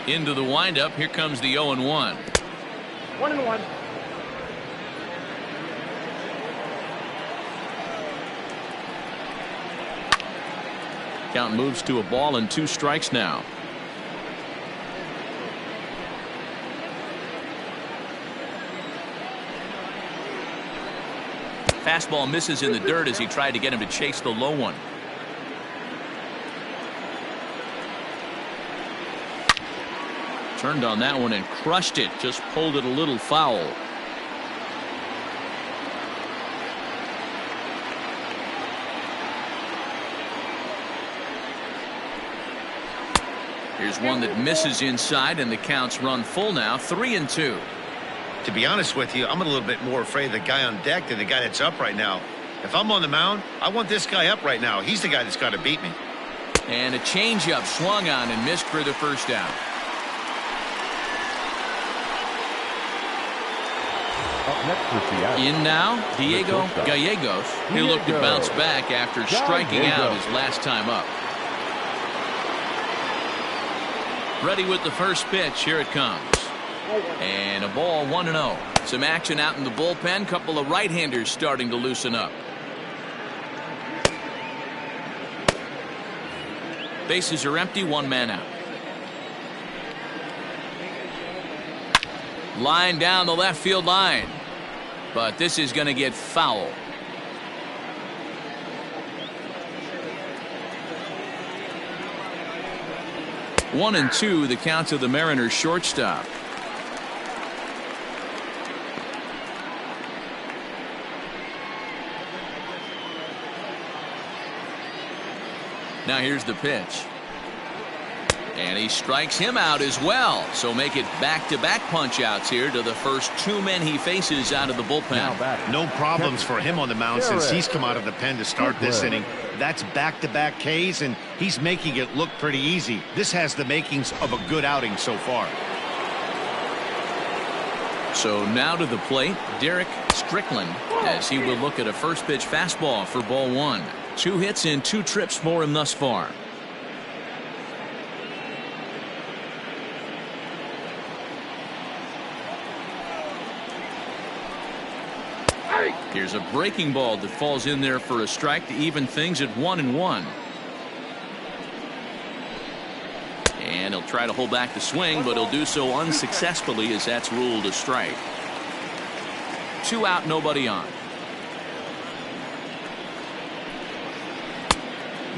Into the windup. Here comes the 0-1. 1-1. Count moves to a ball and 2 strikes now. Fastball misses in the dirt as he tried to get him to chase the low one. Turned on that one and crushed it. Just pulled it a little foul. Here's one that misses inside, and the count's run full now. 3-2. To be honest with you, I'm a little bit more afraid of the guy on deck than the guy that's up right now. If I'm on the mound, I want this guy up right now. He's the guy that's got to beat me. And a changeup swung on and missed for the first out. Up next for Seattle. In now, Diego Gallegos. He'll look to bounce back after striking out his last time up. Ready with the first pitch. Here it comes. And a ball 1-0. Some action out in the bullpen. Couple of right-handers starting to loosen up. Bases are empty. One man out. Line down the left field line. But this is going to get foul. One and two, the count of the Mariners shortstop. Now here's the pitch. And he strikes him out as well. So make it back-to-back punch-outs here to the first two men he faces out of the bullpen. No problems for him on the mound since he's come out of the pen to start this inning. That's back-to-back Ks, and he's making it look pretty easy. This has the makings of a good outing so far. So now to the plate, Derek Strickland, as he will look at a first-pitch fastball for ball one. 2 hits and 2 trips for him thus far. Here's a breaking ball that falls in there for a strike to even things at 1-1. And he'll try to hold back the swing, but he'll do so unsuccessfully as that's ruled a strike. 2 out, nobody on.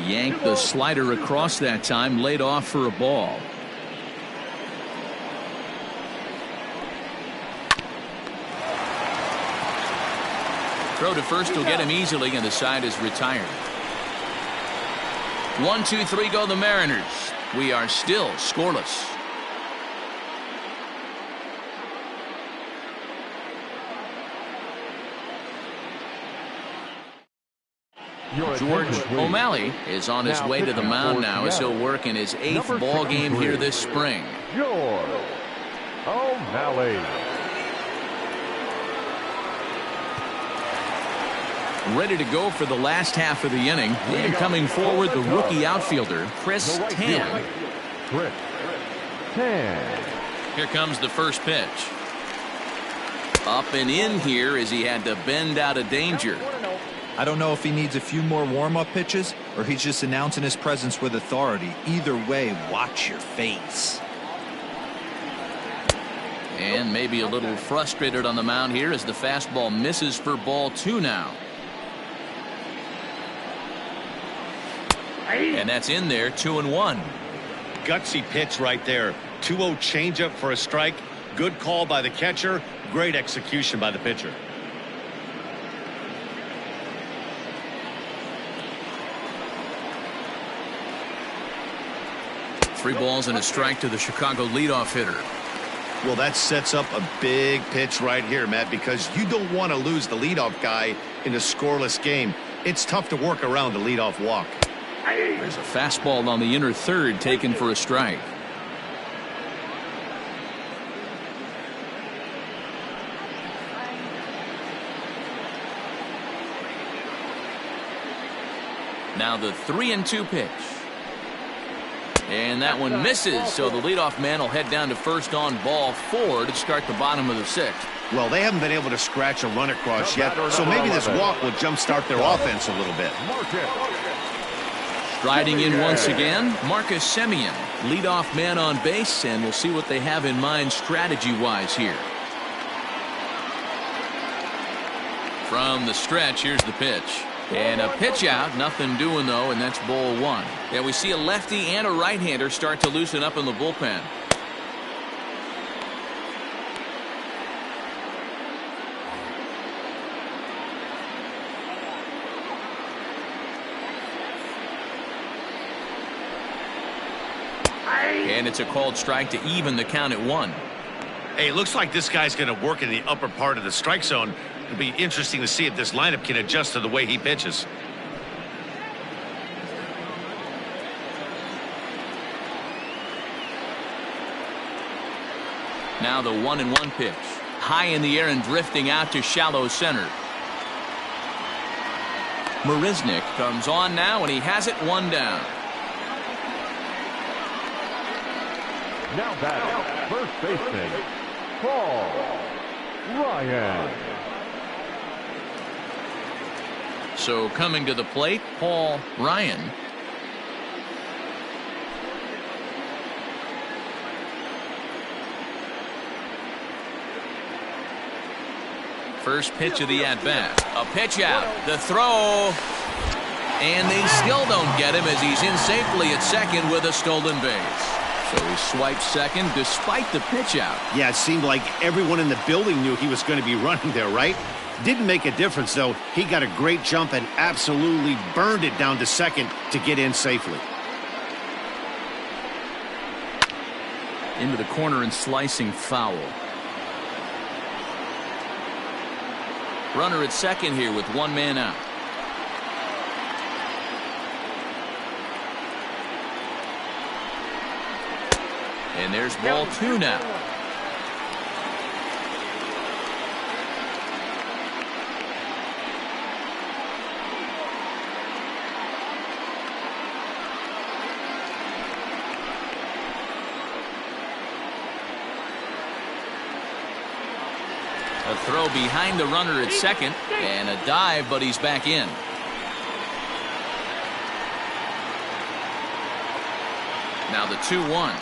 Yanked the slider across that time, laid off for a ball. Throw to first will get him easily, and the side is retired. 1, 2, 3 go the Mariners. We are still scoreless. George O'Malley is on his way to the mound now as he'll work in his 8th ball game here this spring. George O'Malley. Ready to go for the last half of the inning. And coming forward, the rookie outfielder, Chris Tan. Chris Tan. Here comes the first pitch. Up and in here as he had to bend out of danger. I don't know if he needs a few more warm-up pitches or he's just announcing his presence with authority. Either way, watch your face. And maybe a little frustrated on the mound here as the fastball misses for ball 2 now. And that's in there, 2-1. Gutsy pitch right there. 2-0 changeup for a strike. Good call by the catcher. Great execution by the pitcher. Three balls and a strike to the Chicago leadoff hitter. Well, that sets up a big pitch right here, Matt, because you don't want to lose the leadoff guy in a scoreless game. It's tough to work around the leadoff walk. There's a fastball on the inner third taken for a strike. Now the 3-2 pitch. And that one misses, so the leadoff man will head down to first on ball 4 to start the bottom of the 6th. Well, they haven't been able to scratch a run across yet, so maybe this walk will jumpstart their offense a little bit. Striding in once again, Marcus Semien, leadoff man on base, and we'll see what they have in mind strategy-wise here. From the stretch, here's the pitch. And a pitch out, nothing doing though, and that's ball 1. Yeah, we see a lefty and a right-hander start to loosen up in the bullpen. And it's a called strike to even the count at 1. Hey, it looks like this guy's going to work in the upper part of the strike zone. It'll be interesting to see if this lineup can adjust to the way he pitches. Now the 1-1 pitch. high in the air and drifting out to shallow center. Marisnik comes on now, and he has it 1 down. Now batting, first baseman, Paul Ryan. So coming to the plate, Paul Ryan. First pitch of the at-bat. A pitch out. The throw. And they still don't get him as he's in safely at second with a stolen base. So he swipes second despite the pitch out. Yeah, it seemed like everyone in the building knew he was going to be running there, right? Didn't make a difference, though. He got a great jump and absolutely burned it down to second to get in safely. Into the corner and slicing foul. Runner at second here with 1 man out. And there's ball 2 now. A throw behind the runner at second, and a dive, but he's back in. Now the 2-1.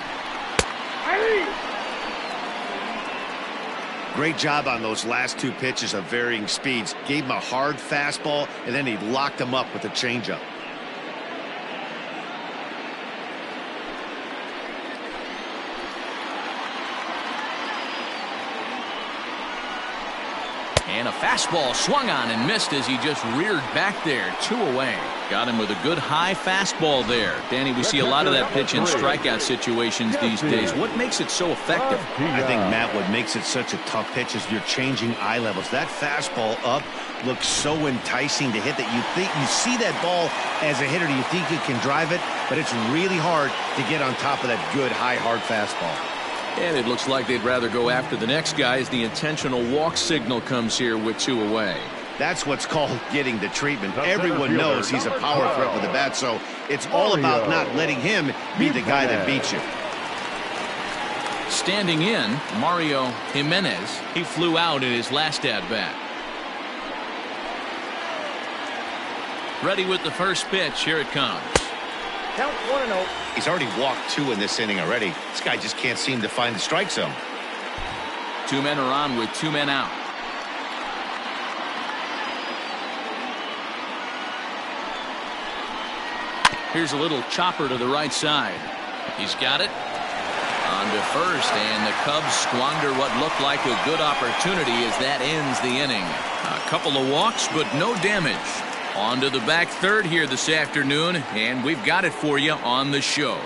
Great job on those last 2 pitches of varying speeds. Gave him a hard fastball, and then he locked him up with a changeup. And a fastball swung on and missed as he just reared back there. 2 away. Got him with a good high fastball there. Danny, we see a lot of that pitch in strikeout situations these days. What makes it so effective? I think, Matt, what makes it such a tough pitch is you're changing eye levels. That fastball up looks so enticing to hit that you see that ball as a hitter. You think you can drive it, but it's really hard to get on top of that good high hard fastball. And it looks like they'd rather go after the next guy as the intentional walk signal comes here with 2 away. That's what's called getting the treatment. Everyone knows he's a power threat with the bat, so it's all about not letting him be the guy that beats you. Standing in, Mario Jimenez. He flew out in his last at-bat. Ready with the first pitch. Here it comes. Count 1-0. He's already walked 2 in this inning already. This guy just can't seem to find the strike zone. 2 men are on with 2 men out. Here's a little chopper to the right side. He's got it. On to first, and the Cubs squander what looked like a good opportunity as that ends the inning. A couple of walks, but no damage. On to the back third here this afternoon, and we've got it for you on the show.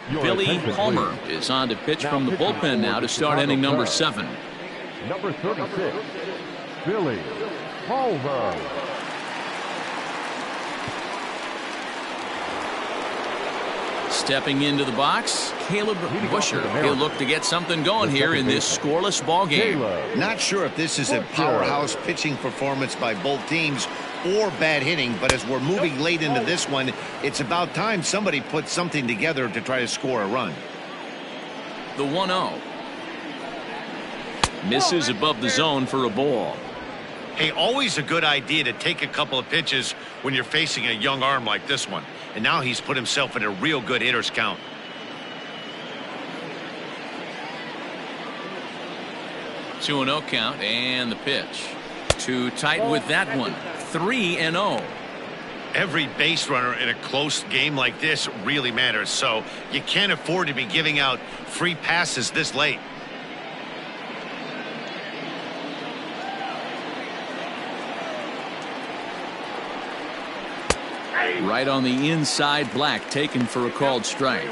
Billy Palmer is on to pitch from the bullpen now to start inning number 7. Number 36, Billy Palmer. Stepping into the box, Caleb Busher. He'll look to get something going here in this scoreless ball game. Not sure if this is a powerhouse pitching performance by both teams or bad hitting, but as we're moving late into this one, it's about time somebody put something together to try to score a run. The 1-0. Misses above the zone for a ball. Hey, always a good idea to take a couple of pitches when you're facing a young arm like this one. And now he's put himself in a real good hitter's count. Two 2-0 count, and the pitch. Too tight with that one. 3-0. Every base runner in a close game like this really matters, so you can't afford to be giving out free passes this late. Right on the inside, Black taken for a called strike.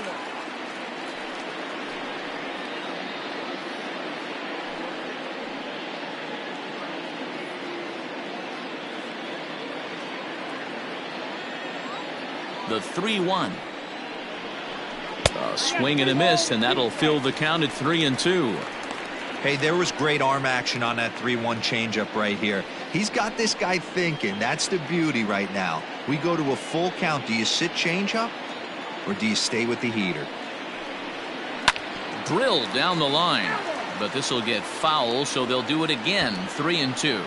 The 3-1. A swing and a miss, and that'll fill the count at 3-2. Hey, there was great arm action on that 3-1 changeup right here. He's got this guy thinking. That's the beauty right now. We go to a full count. Do you sit changeup or do you stay with the heater? Drilled down the line, but this will get foul, so they'll do it again. 3-2.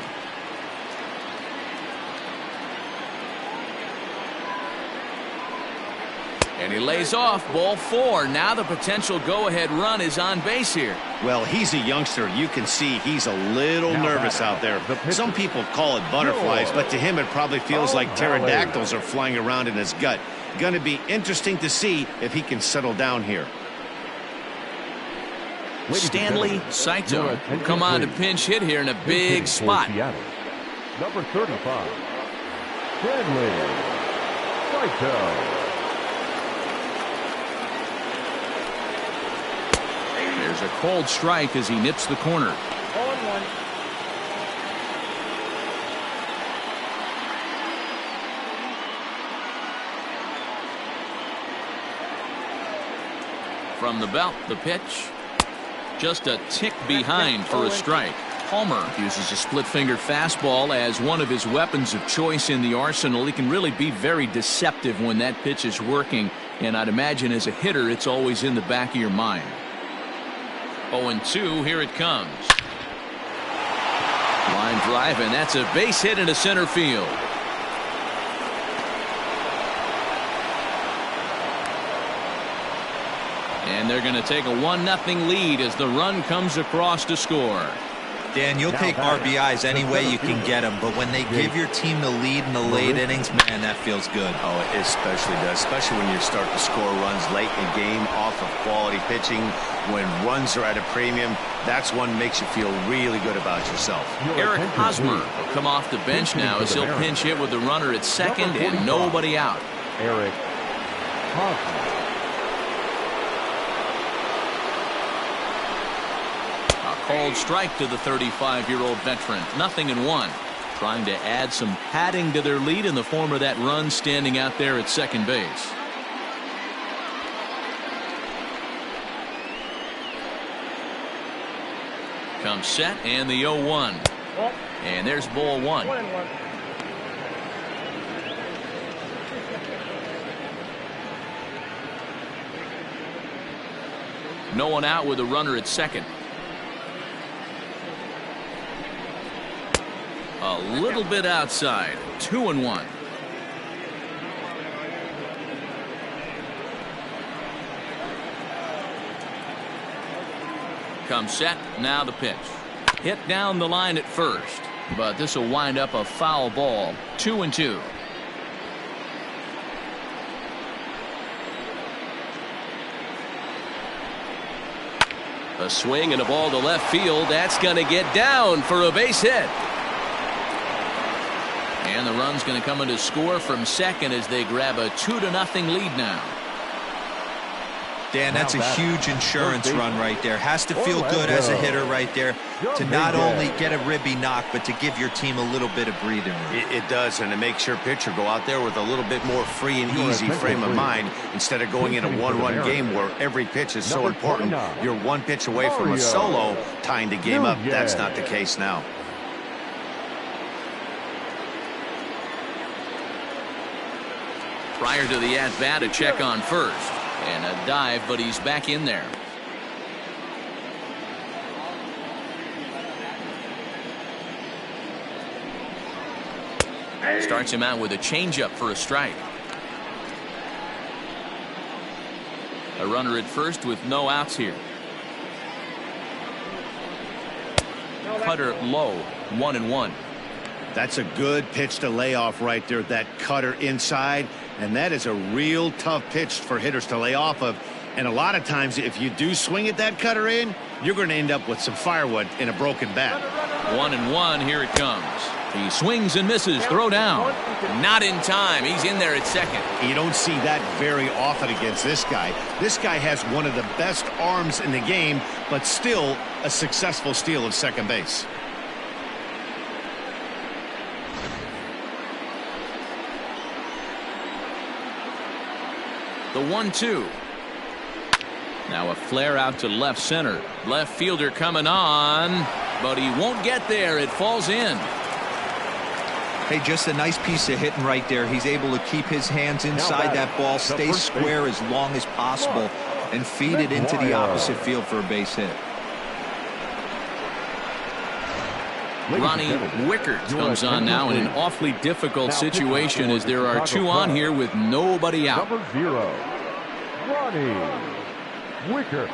And he lays off. Ball 4. Now the potential go-ahead run is on base here. Well, he's a youngster. You can see he's a little nervous out there. Some people call it butterflies, but to him it probably feels like pterodactyls are flying around in his gut. Going to be interesting to see if he can settle down here. Stanley Saito will come on to pinch hit here in a big spot. Number 35, Stanley Saito. There's a cold strike as he nips the corner. 0-1. From the belt, the pitch. Just a tick behind for a strike. Palmer uses a split-finger fastball as one of his weapons of choice in the arsenal. He can really be very deceptive when that pitch is working, and I'd imagine as a hitter it's always in the back of your mind. 0-2, here it comes. Line drive, and that's a base hit into center field. And they're going to take a 1-0 lead as the run comes across to score. Dan, you'll take RBIs any way you can get them, but when they give your team the lead in the late innings, man, that feels good. Oh, it especially does, especially when you start to score runs late in the game off of quality pitching. When runs are at a premium, that's one makes you feel really good about yourself. Eric Hosmer will come off the bench now as he'll pinch hit with the runner at second and nobody out. Eric Hosmer. Called strike to the 35-year-old veteran. 0-1. Trying to add some padding to their lead in the form of that run standing out there at second base. Comes set and the 0-1. And there's ball 1. 1-1. No one out with a runner at second. A little bit outside. 2-1. Comes set. Now the pitch. Hit down the line at first, but this will wind up a foul ball. 2-2. A swing and a ball to left field. That's going to get down for a base hit. And the run's going to come in to score from second as they grab a 2-0 lead now. Dan, that's a huge insurance run right there. Has to feel good as a hitter right there to not only get a ribby knock, but to give your team a little bit of breathing room. It does, and it makes your pitcher go out there with a little bit more free and easy frame of mind instead of going in a one-run game where every pitch is so important. You're one pitch away from a solo tying the game up. That's not the case now. Prior to the at-bat, a check on first. And a dive, but he's back in there. Starts him out with a changeup for a strike. A runner at first with no outs here. Cutter low. 1-1. That's a good pitch to lay off right there. That cutter inside. And that is a real tough pitch for hitters to lay off of. And a lot of times, if you do swing at that cutter in, you're going to end up with some firewood in a broken bat. 1-1. Here it comes. He swings and misses. Throw down. Not in time. He's in there at second. You don't see that very often against this guy. This guy has one of the best arms in the game, but still a successful steal of second base. The 1-2. Now a flare out to left center. Left fielder coming on, but he won't get there. It falls in. Hey, just a nice piece of hitting right there. He's able to keep his hands inside that ball, stay square as long as possible, and feed it into the opposite field for a base hit. Ronnie Wickert comes on now in an awfully difficult situation as there are two on here with nobody out. Number 0, Ronnie Wickert.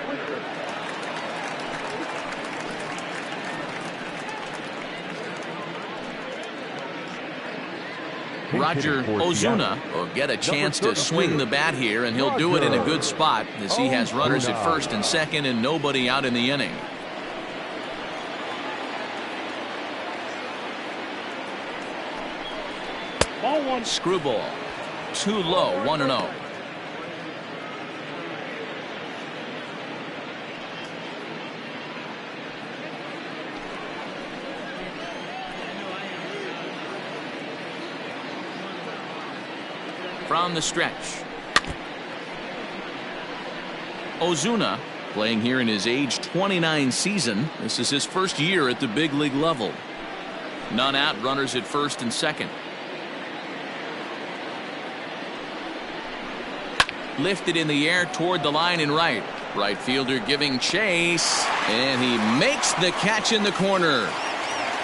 Roger Ozuna will get a chance to swing the bat here, and he'll do it in a good spot as he has runners at first and second and nobody out in the inning. Ball one. Screwball. Too low, 1-0. From the stretch. Ozuna playing here in his age 29 season. This is his first year at the big league level. None out, runners at first and second. Lifted in the air toward the line in right. Right fielder giving chase, and he makes the catch in the corner.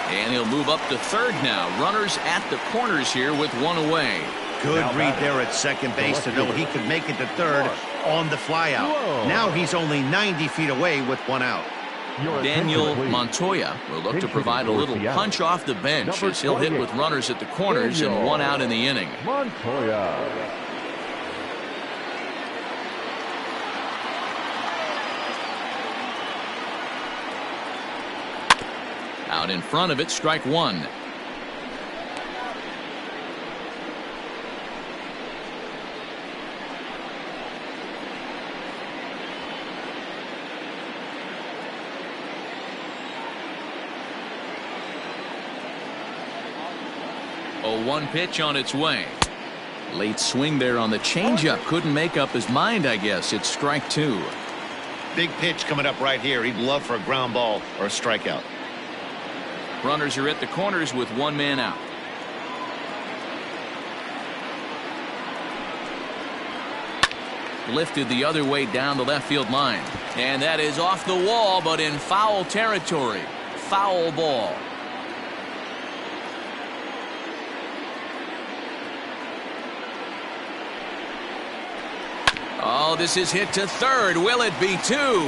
And he'll move up to third now. Runners at the corners here with one away. Good read there at second base to know he could make it to third on the flyout. Now he's only 90 feet away with one out. Daniel Montoya will look to provide a little punch off the bench as he'll hit with runners at the corners and one out in the inning. Montoya. Out in front of it, strike one. A 1 pitch on its way. Late swing there on the changeup. Couldn't make up his mind, I guess. It's strike two. Big pitch coming up right here. He'd love for a ground ball or a strikeout. Runners are at the corners with one man out. Lifted the other way down the left field line. And that is off the wall, but in foul territory. Foul ball. Oh, this is hit to third. Will it be two?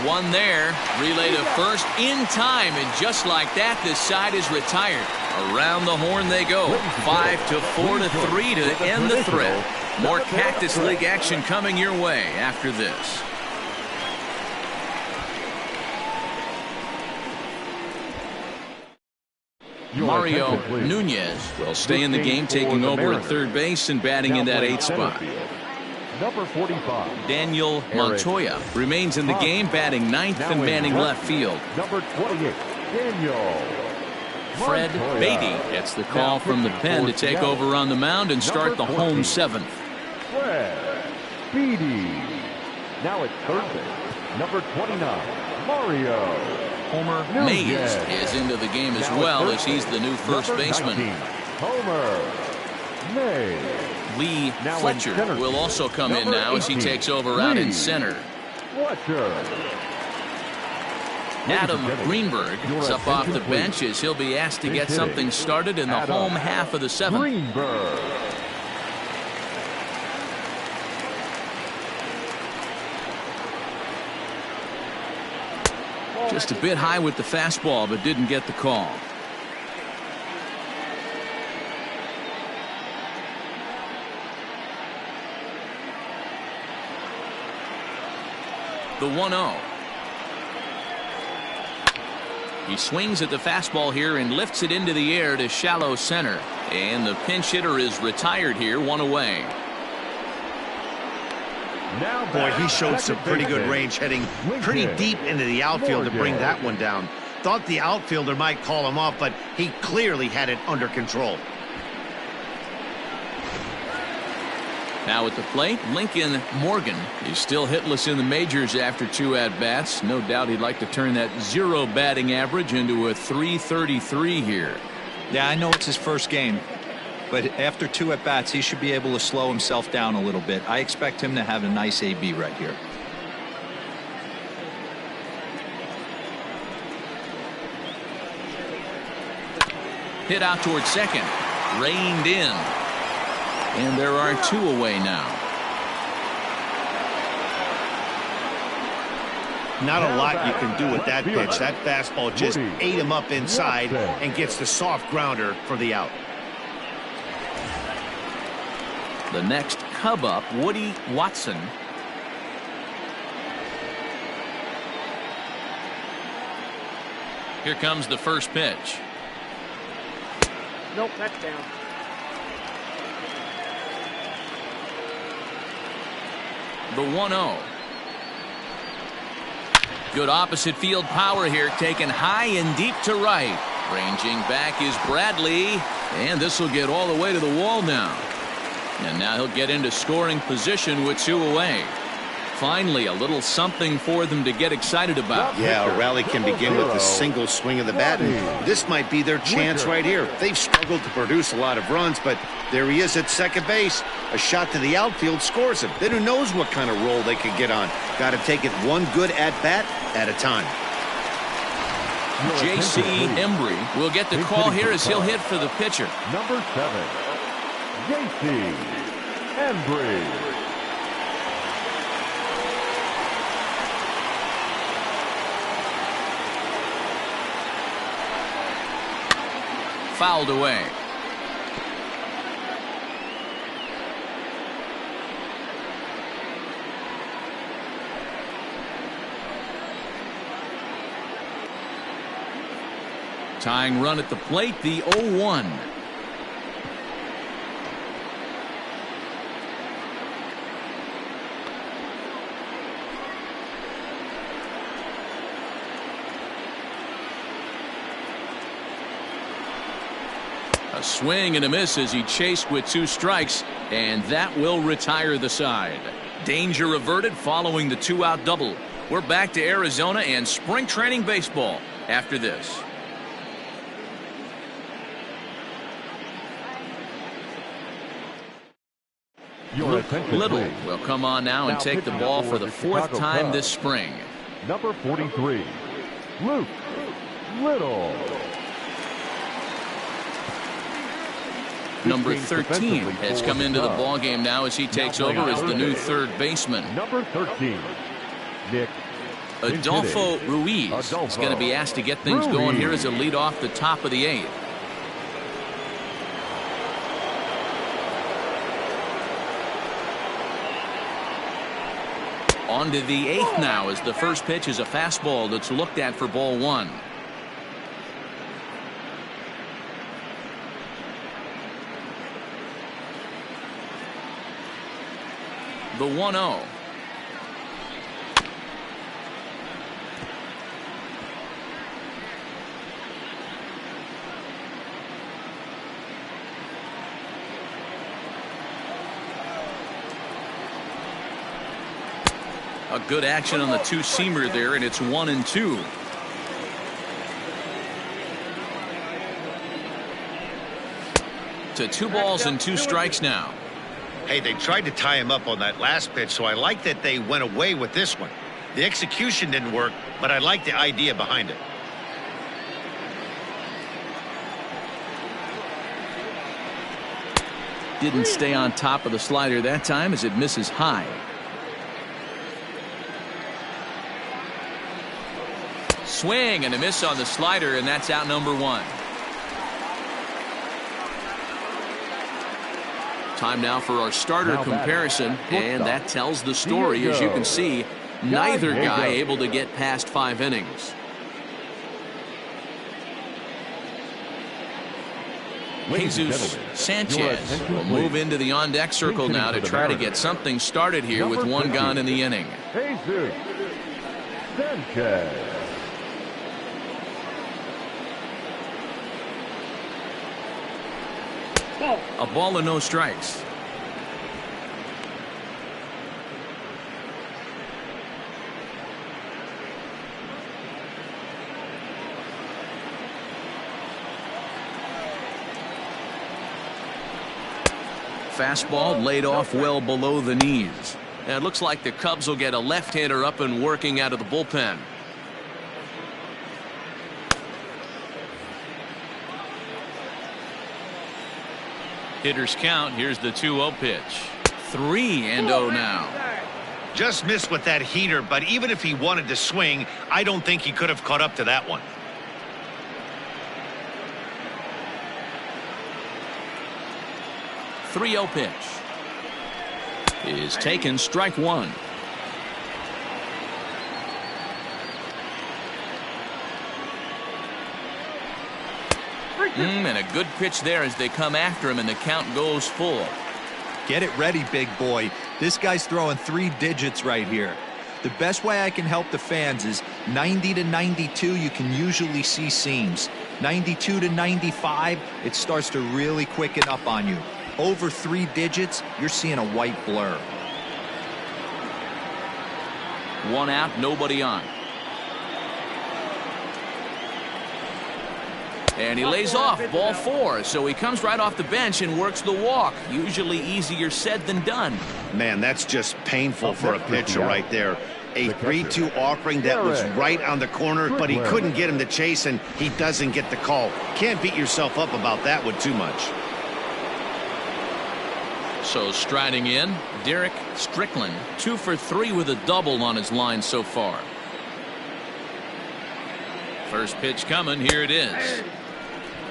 One there. Relay to first in time. And just like that, this side is retired. Around the horn they go. 5-4 to 3 to end the threat. More Cactus League action coming your way after this. Mario Nunez will stay in the game, taking over at third base and batting in that 8th spot. Number 45. Daniel Montoya remains in the game, batting 9th and manning left field. Number 28. Daniel Fred Beatty gets the call from the pen to take over on the mound and start the home 7th. Fred Beatty. Now at third base, number 29, Mario. Homer Mays is into the game as well as he's the new first baseman. Homer Mays. Lee Fletcher will also come in now as he takes over out in center. Adam Greenberg is up off the bench as he'll be asked to get something started in the home half of the 7th. Just a bit high with the fastball, but didn't get the call. The 1-0. He swings at the fastball here and lifts it into the air to shallow center. And the pinch hitter is retired here, one away. Boy, he showed some pretty good range heading pretty deep into the outfield to bring that one down. Thought the outfielder might call him off, but he clearly had it under control. Now at the plate, Lincoln Morgan. He's still hitless in the majors after 2 at-bats. No doubt he'd like to turn that 0 batting average into a .333 here. Yeah, I know it's his first game, but after 2 at-bats, he should be able to slow himself down a little bit. I expect him to have a nice AB right here. Hit out towards second. Reined in. And there are 2 away now. Not a lot you can do with that pitch. That fastball just ate him up inside and gets the soft grounder for the out. The next Cub up, Woody Watson. Here comes the first pitch. Nope, that's down. The 1-0. Good opposite field power here, taken high and deep to right. Ranging back is Bradley, and this will get all the way to the wall now. And now he'll get into scoring position with 2 away. Finally, a little something for them to get excited about. Yeah, a rally can begin with a single swing of the bat, and this might be their chance right here. They've struggled to produce a lot of runs, but there he is at second base. A shot to the outfield scores him. Then who knows what kind of roll they could get on. Got to take it one good at-bat at a time. J.C. Embry will get the call here as he'll hit for the pitcher. Number 7, J.C. Embry. Fouled away. Tying run at the plate, the 0-1. A swing and a miss as he chased with 2 strikes, and that will retire the side. Danger averted following the 2-out double. We're back to Arizona and spring training baseball after this. Luke Little will come on now and take the ball for the 4th time this spring. Number 43, Luke Little. Number 13 has come into the ballgame now as he takes over as the new 3rd baseman. Number 13, Nick Adolfo Ruiz is going to be asked to get things going here as a lead off the top of the 8th. On to the 8th now as the first pitch is a fastball that's looked at for ball 1. The 1-0. A good action on the 2-seamer there, and it's 1-2. To 2 balls and 2 strikes now. Hey, they tried to tie him up on that last pitch, so I like that they went away with this one. The execution didn't work, but I like the idea behind it. Didn't stay on top of the slider that time as it misses high. Swing and a miss on the slider, and that's out number 1. Time now for our starter comparison, and that tells the story. As you can see, neither guy able to get past 5 innings. Jesus Sanchez will move into the on-deck circle now to try to get something started here with 1 gone in the inning. Jesus Sanchez. A ball and no strikes. fastball laid off well below the knees. And it looks like the Cubs will get a left-hander up and working out of the bullpen. Hitters count. Here's the 2-0 pitch. 3-0 now. Just missed with that heater, but even if he wanted to swing, I don't think he could have caught up to that one. .30 pitch is taken, strike one. And a good pitch there as they come after him, and the count goes full. Get it ready, big boy. This guy's throwing 3 digits right here. The best way I can help the fans is 90 to 92, you can usually see seams. 92 to 95, it starts to really quicken up on you. Over 3 digits, you're seeing a white blur. 1 out, nobody on. And he lays off, ball 4, so he comes right off the bench and works the walk. Usually easier said than done. Man, that's just painful for a pitcher right there. A 3-2 offering that was right on the corner, but he couldn't get him to chase, and he doesn't get the call. Can't beat yourself up about that one too much. So striding in, Derek Strickland, 2 for 3 with a double on his line so far. First pitch coming, here it is.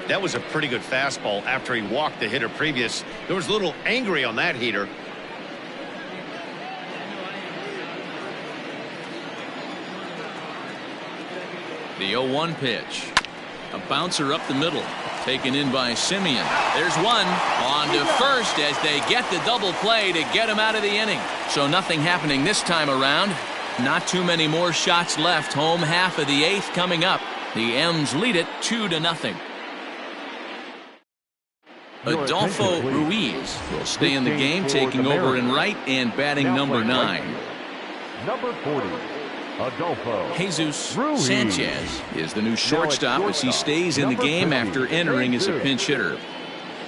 That was a pretty good fastball after he walked the hitter previous. There was a little angry on that heater. The 0-1 pitch. A bouncer up the middle. Taken in by Simeon. There's one. On to first as they get the double play to get him out of the inning. So nothing happening this time around. Not too many more shots left. Home half of the 8th coming up. The M's lead it 2-0. Adolfo Ruiz will stay in the game, taking over in right and batting number 9. Number 40, Adolfo Jesus Ruiz. Sanchez is the new shortstop as he stays in the game after entering as a pinch hitter.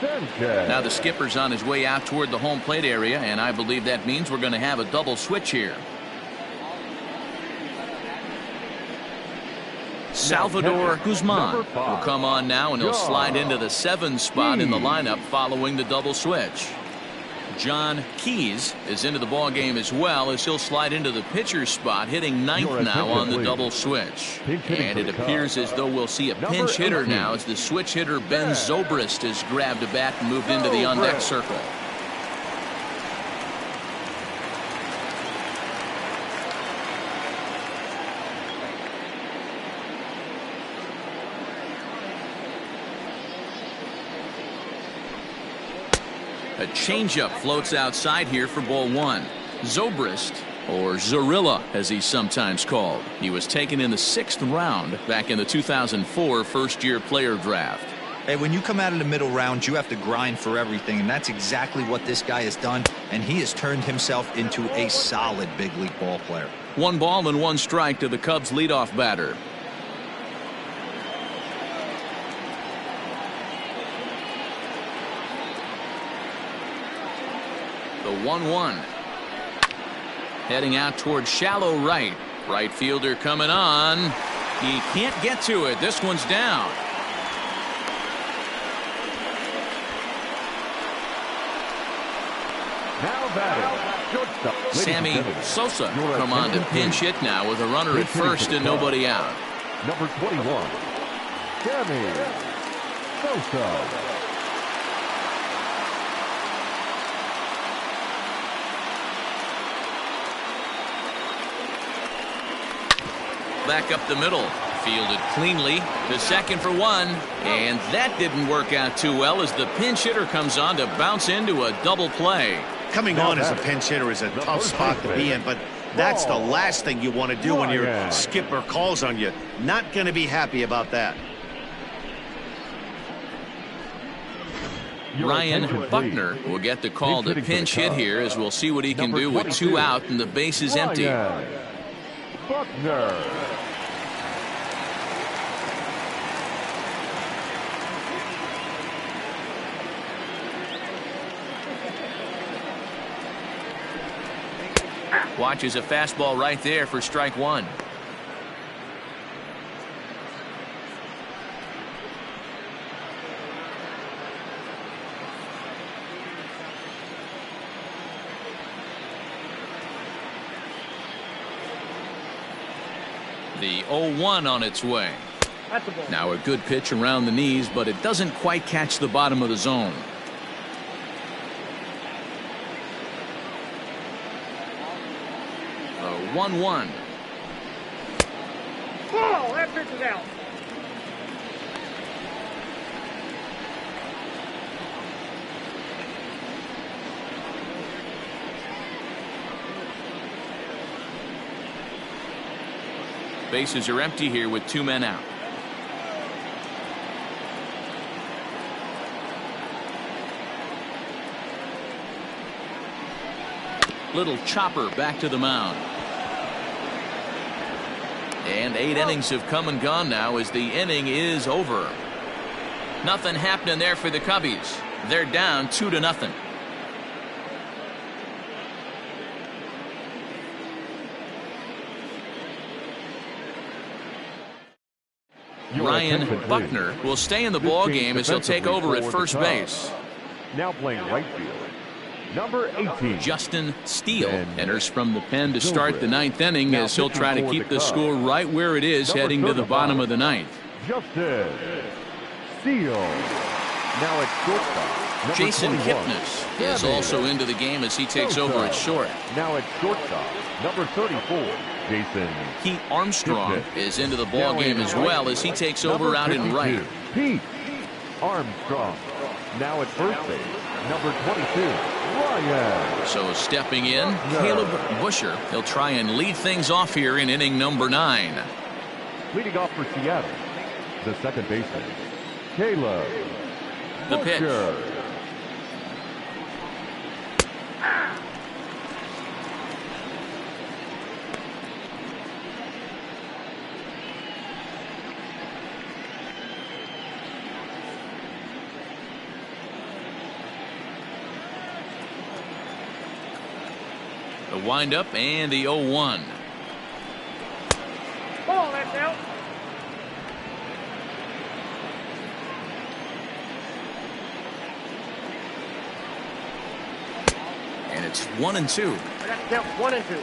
Sanchez. Now the skipper's on his way out toward the home plate area, and I believe that means we're going to have a double switch here. Salvador Guzman will come on now, and he'll slide into the 7 spot in the lineup following the double switch. John Keys is into the ball game as well, as he'll slide into the pitcher's spot, hitting 9th now on the double switch. And it appears as though we'll see a pinch hitter now, as the switch hitter Ben Zobrist has grabbed a bat and moved into the on-deck circle. A changeup floats outside here for ball 1. Zobrist, or Zorilla as he's sometimes called. He was taken in the 6th round back in the 2004 first-year player draft. Hey, when you come out of the middle round, you have to grind for everything, and that's exactly what this guy has done, and he has turned himself into a solid big league ball player. 1 ball and 1 strike to the Cubs leadoff batter. The 1-1. Heading out toward shallow right. Right fielder coming on. He can't get to it. This one's down. Now batting, shortstop. Sammy Sosa come on to pinch hit now with a runner at first and nobody out. Number 21, Sammy Sosa. Back up the middle, fielded cleanly to second for 1, and that didn't work out too well as the pinch hitter comes on to bounce into a double play. Coming on as a pinch hitter is a tough spot to be in, but that's the last thing you want to do when your skipper calls on you. Not going to be happy about that. Ryan Buckner will get the call to pinch hit here, as we'll see what he can do with 2 out and the base is empty. Buckner. Watches a fastball right there for strike one. The 0-1 on its way. Now a good pitch around the knees, but it doesn't quite catch the bottom of the zone. The 1-1. Oh, that pitch is out. Bases are empty here with 2 men out. Little chopper back to the mound. And 8 innings have come and gone now as the inning is over. Nothing happening there for the Cubbies. They're down 2-0. Ryan Buckner will stay in the ball game as he'll take over at first base. Now playing right field, number 18. Justin Steele enters from the pen to start the 9th inning as he'll try to keep the score right where it is heading to the bottom of the 9th. Justin Steele. Now at shortstop, number Jason 21. Kipnis is also into the game as he takes over at short. Now at shortstop, number 34. Jason Pete Armstrong is into the ball game as well as he takes over out in right. Pete Armstrong. Now at first base, number 22, Ryan. So stepping in, Caleb Busher. He'll try and lead things off here in inning number 9. Leading off for Seattle, the second baseman, Caleb The pitch. Busher. The windup and the 0-1. Ball, that's out. And it's 1-2. That's count 1 and 2.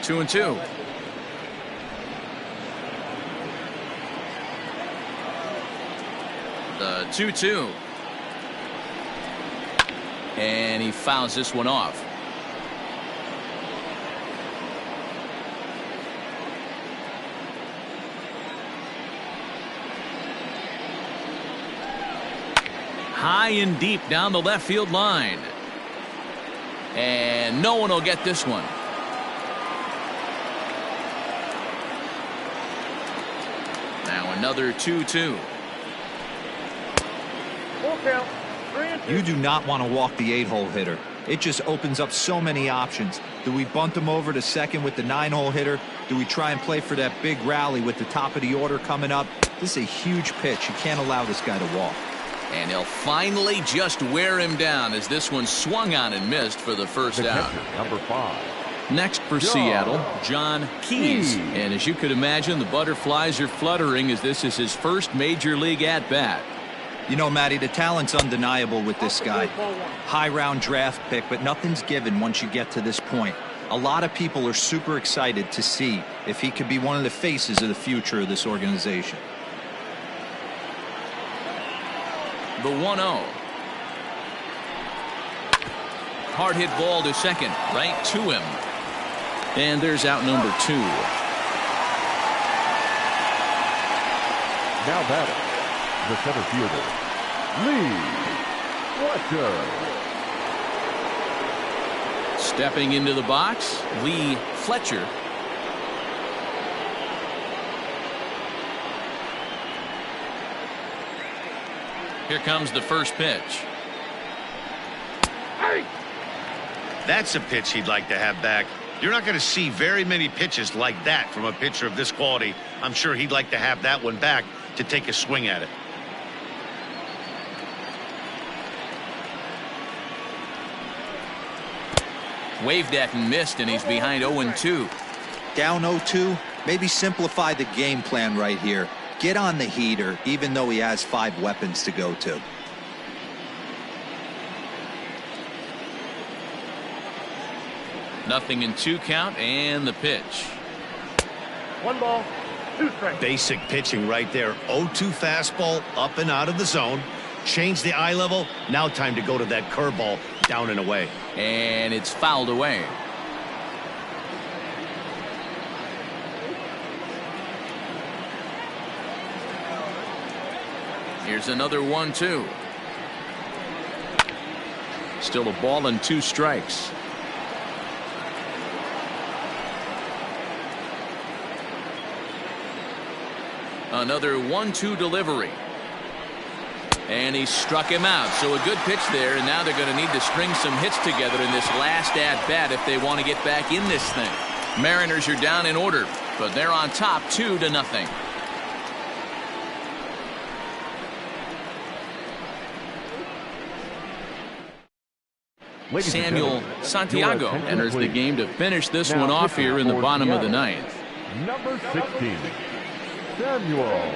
Two and two. The 2-2. And he fouls this one off. High and deep down the left field line. And no one will get this one. Now another 2-2. Full count. 3 and 2. You do not want to walk the 8-hole hitter. It just opens up so many options. Do we bunt him over to second with the 9-hole hitter? Do we try and play for that big rally with the top of the order coming up? This is a huge pitch. You can't allow this guy to walk. And he'll finally just wear him down as this one swung on and missed for the first out. Number 5. Next for Seattle, John Keys. And as you could imagine, the butterflies are fluttering as this is his first major league at bat. You know, Matty, the talent's undeniable with this guy. High round draft pick, but nothing's given once you get to this point. A lot of people are super excited to see if he could be one of the faces of the future of this organization. The 1-0. Hard hit ball to second, right to him. And there's out number 2. Now batting, the center fielder, Lee Fletcher. Stepping into the box, Lee Fletcher. Here comes the first pitch. That's a pitch he'd like to have back. You're not going to see very many pitches like that from a pitcher of this quality. I'm sure he'd like to have that one back to take a swing at it. Waved at and missed, and he's behind 0-2. Down 0-2. Maybe simplify the game plan right here. Get on the heater, even though he has 5 weapons to go to. Nothing in 2 count, and the pitch. 1 ball, 2 strikes. Basic pitching right there. 0-2 fastball up and out of the zone. Change the eye level. Now time to go to that curveball down and away. And it's fouled away. Here's another 1-2. Still a ball and 2 strikes. Another 1-2 delivery. And he struck him out. So a good pitch there, and now they're going to need to string some hits together in this last at-bat if they want to get back in this thing. Mariners are down in order, but they're on top 2-0. Samuel Santiago enters the game to finish this one off here in the bottom of the 9th. Number 16, Samuel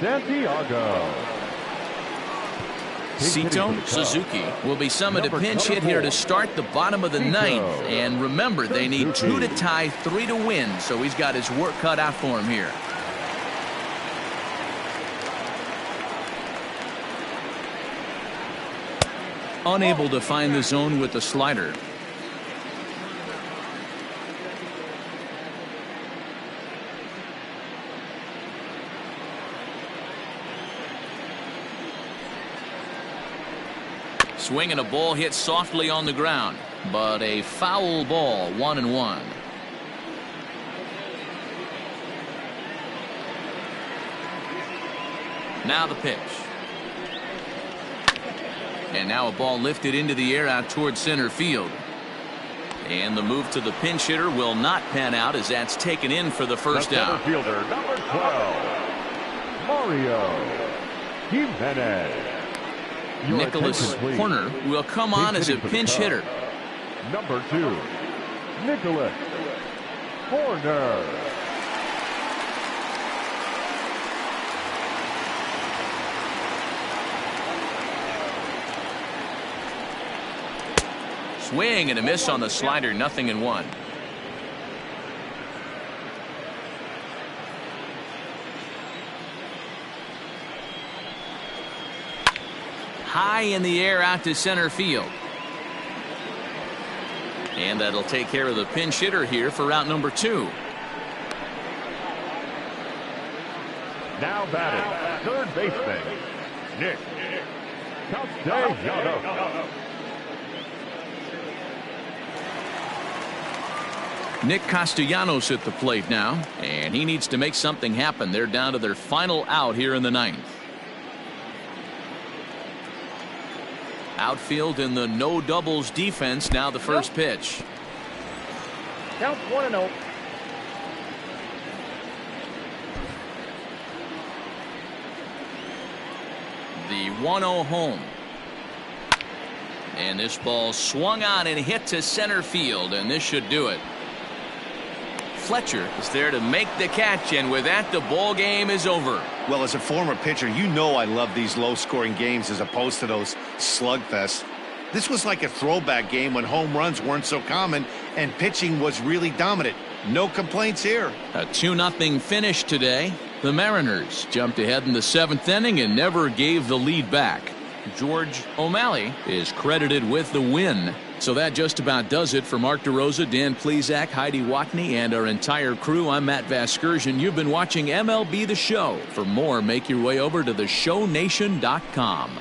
Santiago. Sito Suzuki will be summoned to pinch hit here to start the bottom of the 9th. And remember, they need 2 to tie, 3 to win, so he's got his work cut out for him here. Unable to find the zone with the slider. Swing and a ball hit softly on the ground, but a foul ball, 1-1. Now the pitch. And now a ball lifted into the air out towards center field. And the move to the pinch hitter will not pan out as that's taken in for the first out. Fielder, number 12, Mario Jimenez. Nicholas Horner will come on as a pinch hitter. Number 2, Nicholas Horner. Swing and a miss on the slider, 0-1. High in the air out to center field. And that'll take care of the pinch hitter here for route number 2. Now batting, third baseman, Nick Castellanos. Nick Castellanos at the plate now, and he needs to make something happen. They're down to their final out here in the 9th. Outfield in the no doubles defense. Now the first pitch. Count 1-0. The 1-0 home. And this ball swung on and hit to center field, and this should do it. Fletcher is there to make the catch, and with that, the ball game is over. Well, as a former pitcher, you know I love these low-scoring games as opposed to those slugfests. This was like a throwback game when home runs weren't so common and pitching was really dominant. No complaints here. A 2-0 finish today. The Mariners jumped ahead in the 7th inning and never gave the lead back. George O'Malley is credited with the win. So that just about does it for Mark DeRosa, Dan Plesac, Heidi Watney, and our entire crew. I'm Matt Vasgersian. You've been watching MLB The Show. For more, make your way over to theshownation.com.